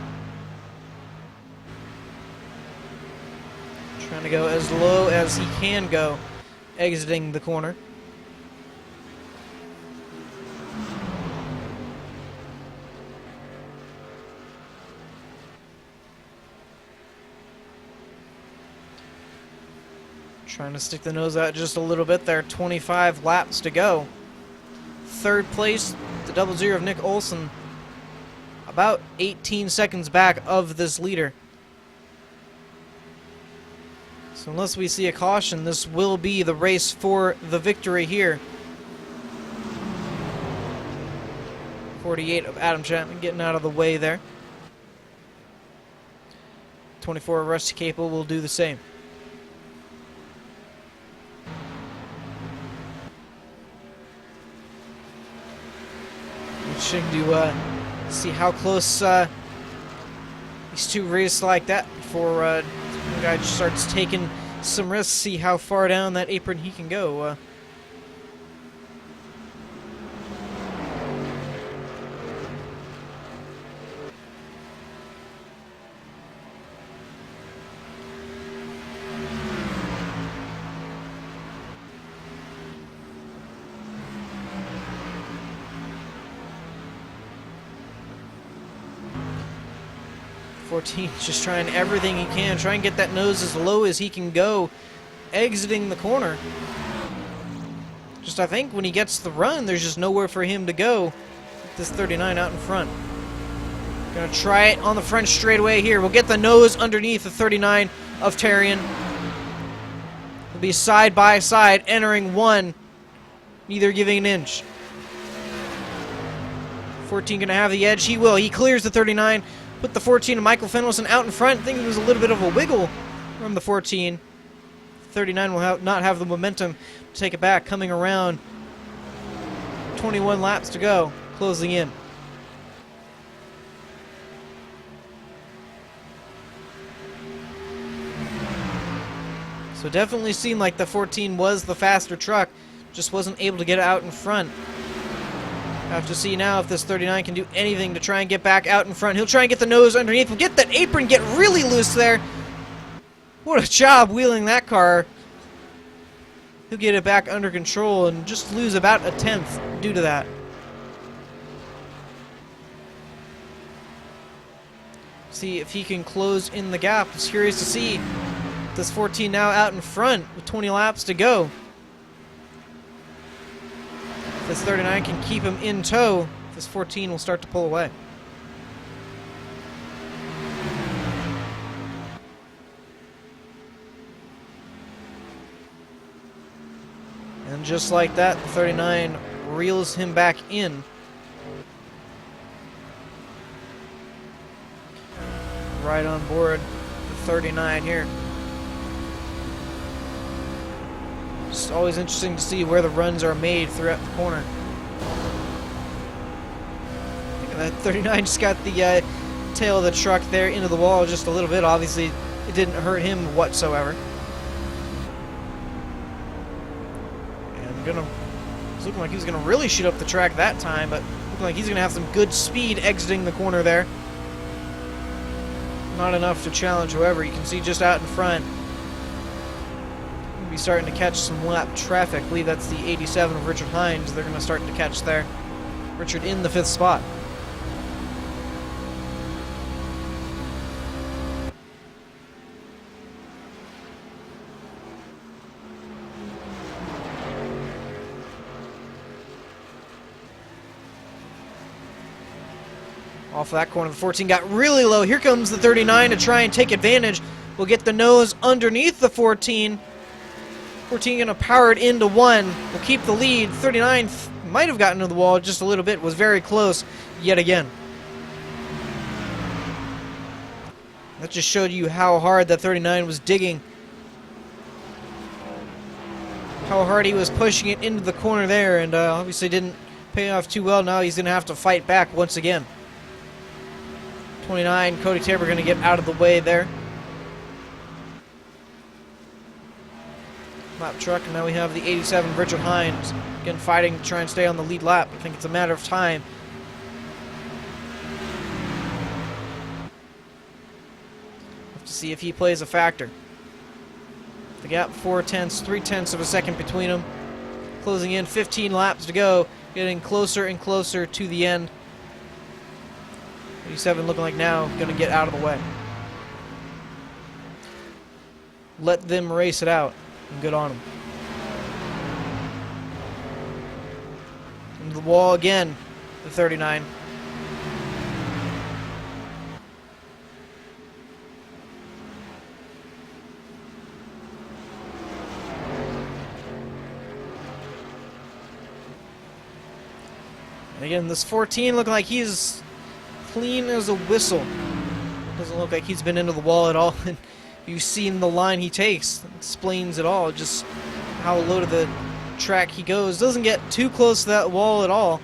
Trying to go as low as he can go exiting the corner. Trying to stick the nose out just a little bit there. 25 laps to go. Third place, the 00 of Nick Olson, about 18 seconds back of this leader. So unless we see a caution, this will be the race for the victory here. 48 of Adam Chapman getting out of the way there. 24 of Rusty Capel will do the same. To see how close these two race like that before the guy just starts taking some risks, see how far down that apron he can go. 14 just trying everything he can, try and get that nose as low as he can go, exiting the corner. Just I think when he gets the run, there's just nowhere for him to go with this 39 out in front. Gonna try it on the front straightaway here. We'll get the nose underneath the 39 of Tarian. We'll be side by side, entering one, neither giving an inch. 14 gonna have the edge. He will. He clears the 39. Put the 14 of Michael Fenwelson out in front. I think it was a little bit of a wiggle from the 14. 39 will not have the momentum to take it back. Coming around, 21 laps to go, closing in. So it definitely seemed like the 14 was the faster truck, just wasn't able to get out in front. Have to see now if this 39 can do anything to try and get back out in front. He'll try and get the nose underneath. We'll get that apron, get really loose there. What a job wheeling that car. He'll get it back under control and just lose about a tenth due to that. See if he can close in the gap. I was curious to see this 14 now out in front with 20 laps to go. If this 39 can keep him in tow, this 14 will start to pull away. And just like that, the 39 reels him back in. Right on board the 39 here. It's always interesting to see where the runs are made throughout the corner. That 39 just got the tail of the truck there into the wall just a little bit. Obviously, it didn't hurt him whatsoever. It's looking like he was going to really shoot up the track that time, but looking like he's going to have some good speed exiting the corner there. Not enough to challenge, however. You can see just out in front, we'll be starting to catch some lap traffic. I believe that's the 87 of Richard Hines they're going to start to catch there. Richard in the 5th spot. Off that corner, the 14 got really low. Here comes the 39 to try and take advantage. We'll get the nose underneath the 14. 14 going to power it into 1. We'll keep the lead. 39 might have gotten to the wall just a little bit. Was very close yet again. That just showed you how hard that 39 was digging. How hard he was pushing it into the corner there, and obviously didn't pay off too well. Now he's going to have to fight back once again. 29, Cody Tabor going to get out of the way there. Lap truck, and now we have the 87, Richard Hines. Again, fighting to try and stay on the lead lap. I think it's a matter of time. Have to see if he plays a factor. The gap 3/10 of a second between them. Closing in, 15 laps to go. Getting closer and closer to the end. 87 looking like now going to get out of the way. Let them race it out. And good on them. Into the wall again, the 39. And again, this 14 looking like he's clean as a whistle. Doesn't look like he's been into the wall at all. And you've seen the line he takes. It explains it all. Just how low to the track he goes. Doesn't get too close to that wall at all.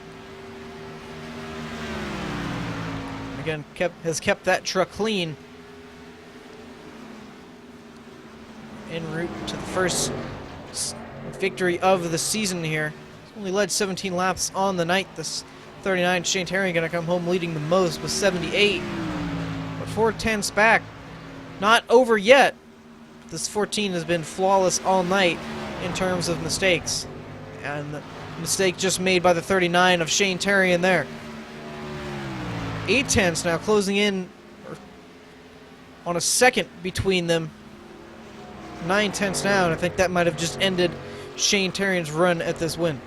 Again, has kept that truck clean. En route to the first victory of the season here. Only led 17 laps on the night. This 39, Shane Terry going to come home leading the most with 78. But 4/10 back. Not over yet. This 14 has been flawless all night in terms of mistakes. And the mistake just made by the 39 of Shane Terry in there. 8/10 now closing in on a second between them. 9/10 now, and I think that might have just ended Shane Terrian's run at this win.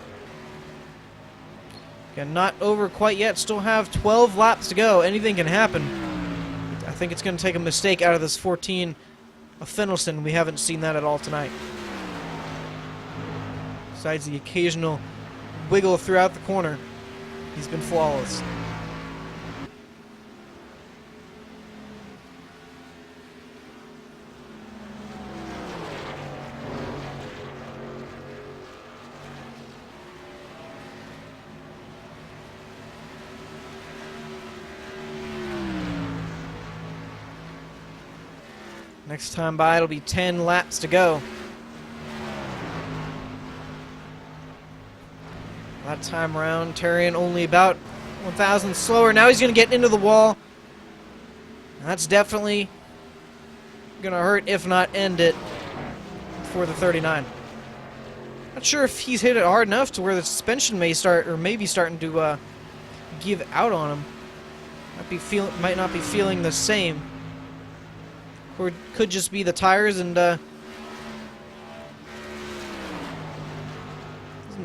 Again, not over quite yet. Still have 12 laps to go. Anything can happen. I think it's going to take a mistake out of this 14 of Fennelson. We haven't seen that at all tonight. Besides the occasional wiggle throughout the corner, he's been flawless. Next time by, it'll be 10 laps to go. That time around, Terrian only about 1,000 slower. Now he's going to get into the wall. That's definitely going to hurt, if not end it, for the 39. Not sure if he's hit it hard enough to where the suspension may start, or maybe starting to give out on him. Might not be feeling the same. Or it could just be the tires, and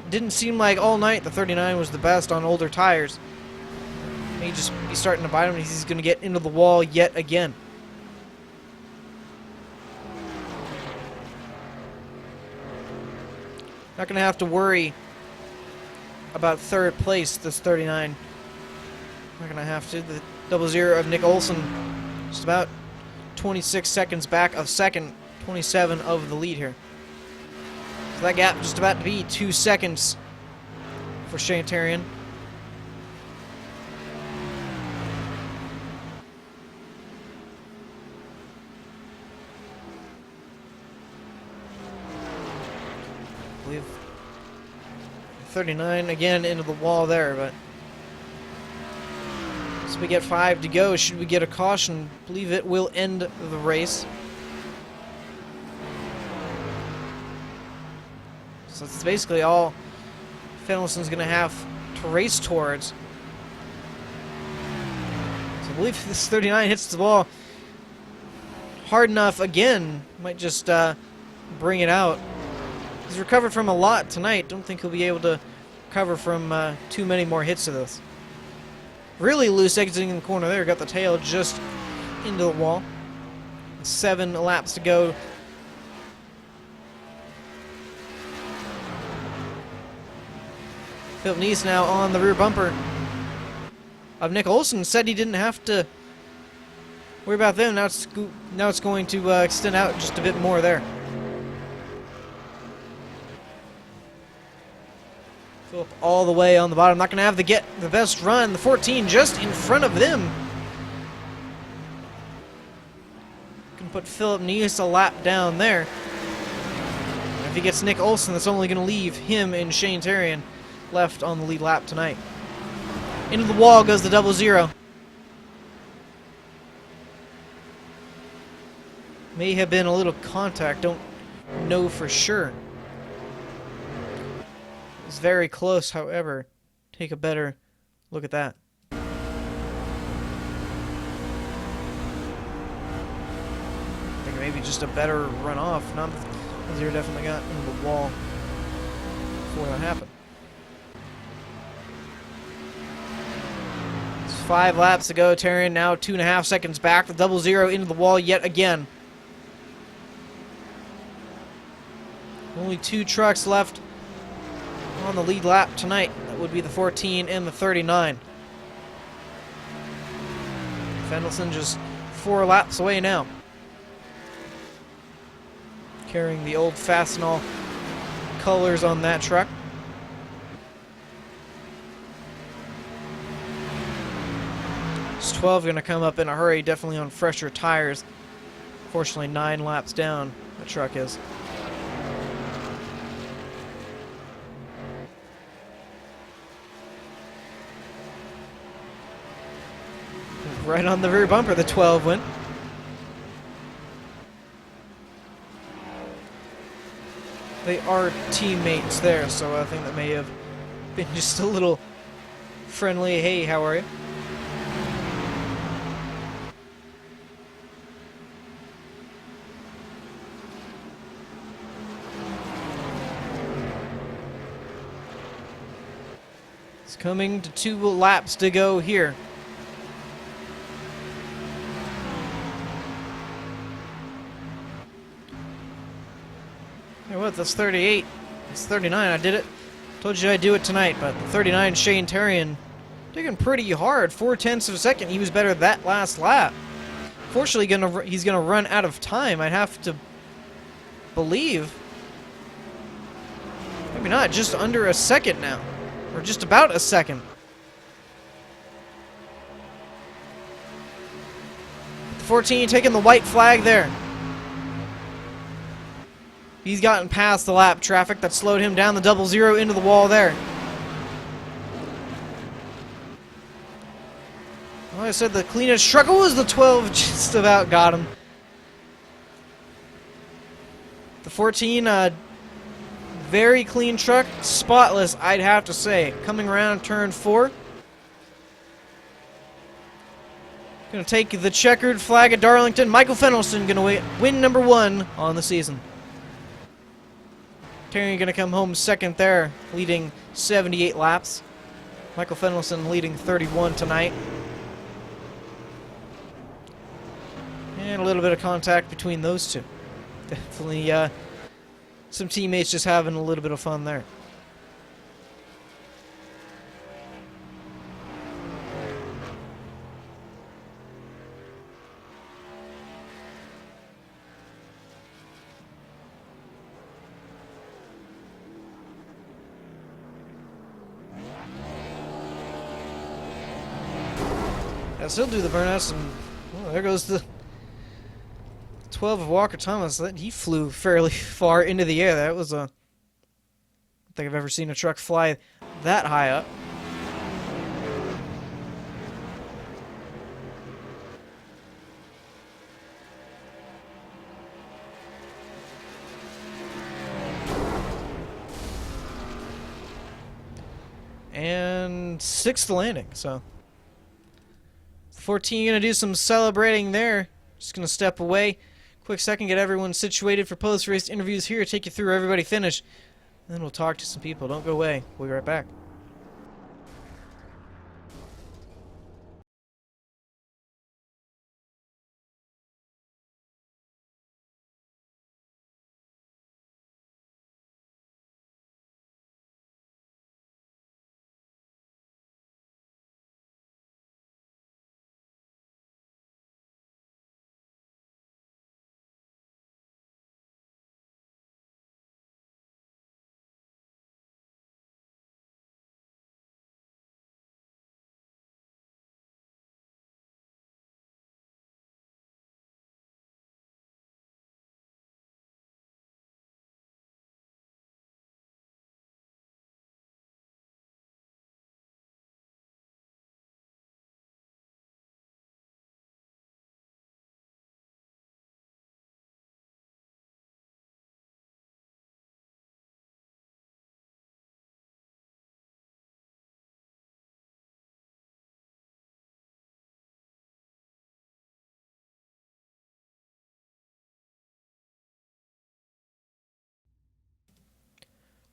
didn't seem like all night the 39 was the best on older tires. May just be starting to bite him, and he's going to get into the wall yet again. Not going to have to worry about third place, this 39. Not going to have to. The 00 of Nick Olsen, just about 26 seconds back of second, 27 of the lead here. So that gap just about to be 2 seconds for Shane Terrian. I believe 39 again into the wall there, but so we get 5 to go. Should we get a caution, I believe it will end the race. So it's basically all Fennelson's going to have to race towards. So I believe if this 39 hits the ball hard enough again, might just bring it out. He's recovered from a lot tonight. Don't think he'll be able to recover from too many more hits of this. Really loose exiting in the corner there. Got the tail just into the wall. 7 laps to go. Philip Nice now on the rear bumper of Nick Olsen. Said he didn't have to worry about them. Now it's going to extend out just a bit more there. Philip all the way on the bottom. Not going to have to get the best run. The 14 just in front of them. Can put Philip Nice a lap down there. And if he gets Nick Olsen, that's only going to leave him and Shane Terrian left on the lead lap tonight. Into the wall goes the 00. May have been a little contact, don't know for sure. It's very close, however. Take a better look at that. I think maybe just a better runoff. Not that Zero definitely got into the wall before that happened. 5 laps to go. Terrian now 2.5 seconds back. The 00 into the wall yet again. Only 2 trucks left on the lead lap tonight. That would be the 14 and the 39. Fendelson just 4 laps away now. Carrying the old Fastenal colors on that truck. It's 12 going to come up in a hurry, definitely on fresher tires. Fortunately, 9 laps down, the truck is. Right on the rear bumper, the 12 went. They are teammates there, so I think that may have been just a little friendly, hey, how are you? It's coming to 2 laps to go here. Hey, what? That's 38. It's 39. I did it. Told you I'd do it tonight, but the 39 Shane Terrian digging pretty hard. 0.4 of a second. He was better that last lap. Fortunately, he's gonna run out of time. I'd have to believe. Maybe not. Just under a second now. Or just about a second. The 14 taking the white flag there. He's gotten past the lap traffic that slowed him down the 00 into the wall there. Like I said, the cleanest struggle was the 12, just about got him. The 14, very clean truck, spotless, I'd have to say. Coming around turn 4. Gonna take the checkered flag at Darlington. Michael Fennelson gonna win number 1 on the season. Terry gonna come home second there, leading 78 laps. Michael Fennelson leading 31 tonight. And a little bit of contact between those two. Definitely some teammates just having a little bit of fun there. Yeah, still do the burnouts, and well, there goes the 12 of Walker Thomas. He flew fairly far into the air. That was a... I don't think I've ever seen a truck fly that high up. And 6th landing, so 14 gonna do some celebrating there. Just gonna step away. Quick second, get everyone situated for post-race interviews here, take you through everybody finish. Then we'll talk to some people. Don't go away. We'll be right back.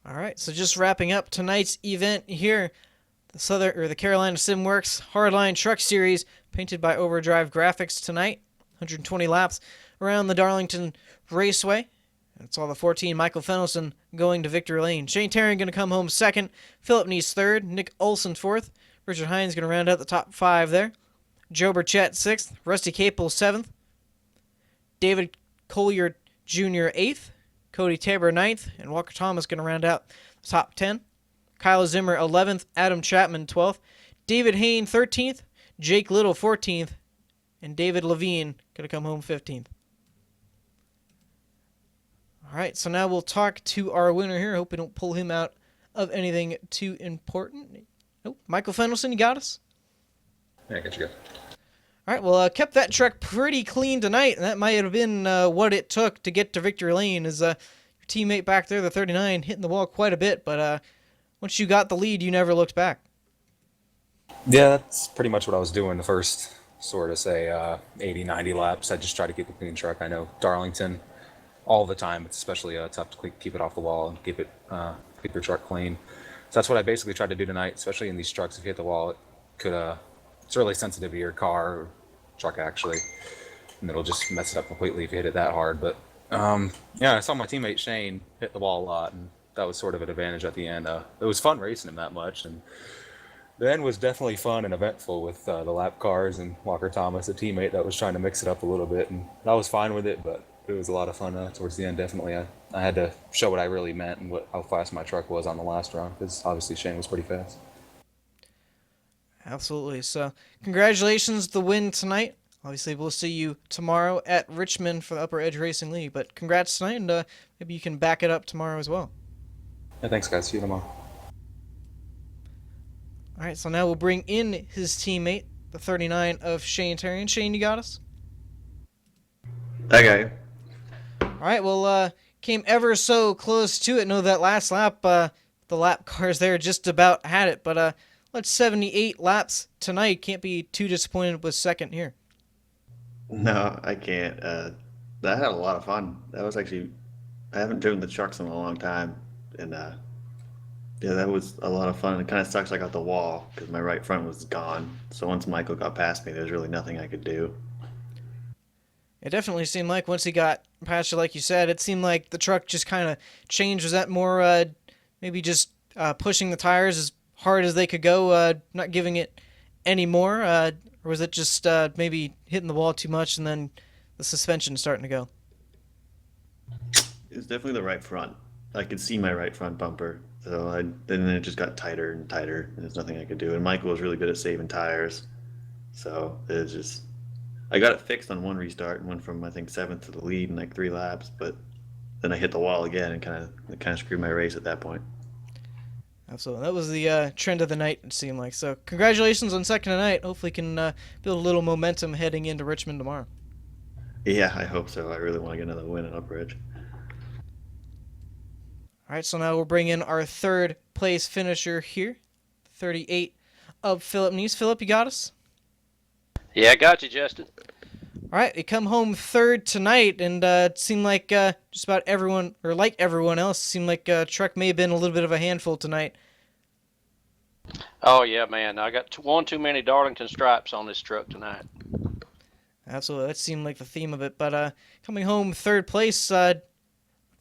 Alright, so just wrapping up tonight's event here. The Carolina SimWorks Hardline Truck Series, painted by Overdrive Graphics tonight. 120 laps around the Darlington Raceway. That's all the 14. Michael Fennelson going to victory lane. Shane Terry going to come home second. Philip Neese third. Nick Olson fourth. Richard Hines going to round out the top 5 there. Joe Burchett 6th. Rusty Capel 7th. David Collier Jr. 8th. Cody Tabor 9th. And Walker Thomas going to round out the top 10. Kyle Zimmer 11th. Adam Chapman 12th. David Hayne 13th. Jake Little 14th. And David Levine going to come home 15th. All right, so now we'll talk to our winner here. Hope we don't pull him out of anything too important. Nope. Michael Fennelson, you got us? Yeah, I got you. All right, well, kept that truck pretty clean tonight, and that might have been what it took to get to victory lane. Is your teammate back there, the 39, hitting the wall quite a bit, but once you got the lead, you never looked back. Yeah, that's pretty much what I was doing the first, sort of, say, 80, 90 laps. I just try to keep a clean truck. I know Darlington, all the time, it's especially tough to keep it off the wall and keep your truck clean. So that's what I basically tried to do tonight, especially in these trucks. If you hit the wall, it's really sensitive to your car or truck, actually, and it'll just mess it up completely if you hit it that hard. But yeah, I saw my teammate Shane hit the wall a lot, and that was sort of an advantage at the end. It was fun racing him that much, and the end was definitely fun and eventful with the lap cars and Walker Thomas, a teammate that was trying to mix it up a little bit, and I was fine with it, but it was a lot of fun towards the end. Definitely, I had to show what I really meant and how fast my truck was on the last round, because obviously Shane was pretty fast. Absolutely. So, congratulations, the win tonight. Obviously, we'll see you tomorrow at Richmond for the Upper Edge Racing League. But congrats tonight, and maybe you can back it up tomorrow as well. Yeah, thanks, guys. See you tomorrow. All right, so now we'll bring in his teammate, the 39 of Shane Terry. And Shane, you got us? Okay. All right, well, came ever so close to it. No, that last lap, the lap cars there just about had it. But let's 78 laps tonight. Can't be too disappointed with second here. No, I can't. That had a lot of fun. That was actually, I haven't driven the trucks in a long time. And yeah, that was a lot of fun. It kind of sucks I got the wall because my right front was gone. So once Michael got past me, there's really nothing I could do. It definitely seemed like once he got past you, like you said, it seemed like the truck just kind of changed. Was that more maybe just pushing the tires as hard as they could go, not giving it any more? Or was it just maybe hitting the wall too much and then the suspension starting to go? It was definitely the right front. I could see my right front bumper. So then it just got tighter and tighter, and there's nothing I could do. And Michael was really good at saving tires. So it was just, I got it fixed on one restart and went from, I think, 7th to the lead in like 3 laps. But then I hit the wall again and kind of screwed my race at that point. Absolutely. That was the trend of the night, it seemed like. So congratulations on second tonight. Hopefully can build a little momentum heading into Richmond tomorrow. Yeah, I hope so. I really want to get another win at Upbridge. All right, so now we'll bring in our third place finisher here, 38 of Philip Neese. Philip, you got us? Yeah, I got you, Justin. All right, you come home third tonight, and it seemed like just about everyone, or like everyone else, it seemed like truck may have been a little bit of a handful tonight. Oh, yeah, man. I got one too many Darlington stripes on this truck tonight. Absolutely, that seemed like the theme of it. But coming home third place,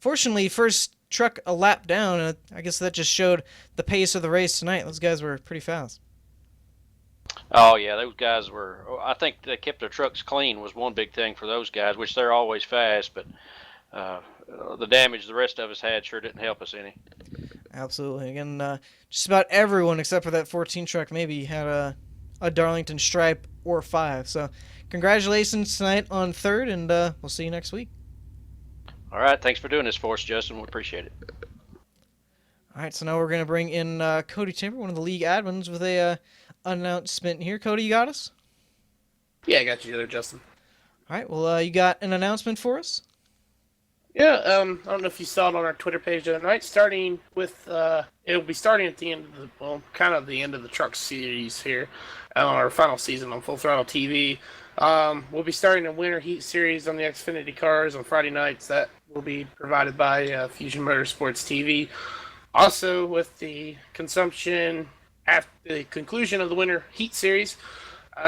fortunately, first truck a lap down, and I guess that just showed the pace of the race tonight. Those guys were pretty fast. Oh, yeah, those guys were, I think they kept their trucks clean was one big thing for those guys, which they're always fast, but the damage the rest of us had sure didn't help us any. Absolutely. Again, just about everyone except for that 14 truck maybe had a Darlington stripe or 5. So congratulations tonight on third, and we'll see you next week. All right, thanks for doing this for us, Justin. We appreciate it. All right, so now we're going to bring in Cody Timber, one of the league admins, with a announcement here. Cody, you got us? Yeah, I got you there, Justin. All right, well, you got an announcement for us? Yeah, I don't know if you saw it on our Twitter page the other night, starting with, it'll be starting at the end of kind of the end of the truck series here, on our final season on Full Throttle TV. We'll be starting a Winter Heat Series on the Xfinity cars on Friday nights. That will be provided by Fusion Motorsports TV. Also, with the consumption after the conclusion of the Winter Heat Series,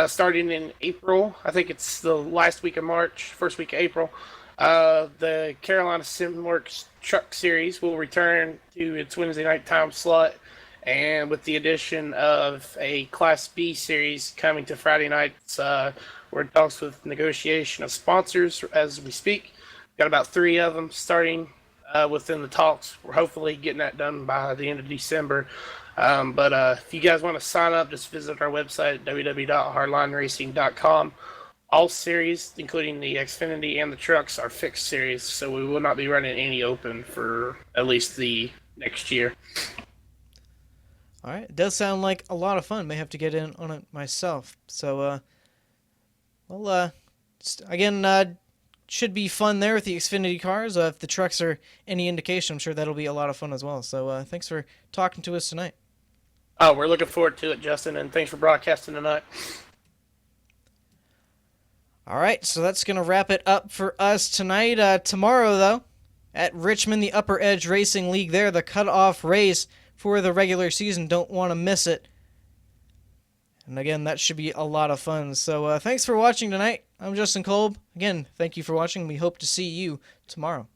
starting in April, I think it's the last week of March, first week of April, the Carolina Simworks Truck Series will return to its Wednesday night time slot, and with the addition of a Class B Series coming to Friday nights, we're in talks with negotiation of sponsors as we speak. Got about 3 of them starting within the talks. We're hopefully getting that done by the end of December. But if you guys want to sign up, just visit our website at www.hardlineracing.com. All series, including the Xfinity and the trucks, are fixed series, so we will not be running any open for at least the next year. All right, it does sound like a lot of fun. May have to get in on it myself. So, again, should be fun there with the Xfinity cars. If the trucks are any indication, I'm sure that'll be a lot of fun as well. So thanks for talking to us tonight. Oh, we're looking forward to it, Justin, and thanks for broadcasting tonight. All right, so that's going to wrap it up for us tonight. Tomorrow, though, at Richmond, the Upper Edge Racing League there, the cutoff race for the regular season. Don't want to miss it. And again, that should be a lot of fun. So thanks for watching tonight. I'm Justin Kolb. Again, thank you for watching. We hope to see you tomorrow.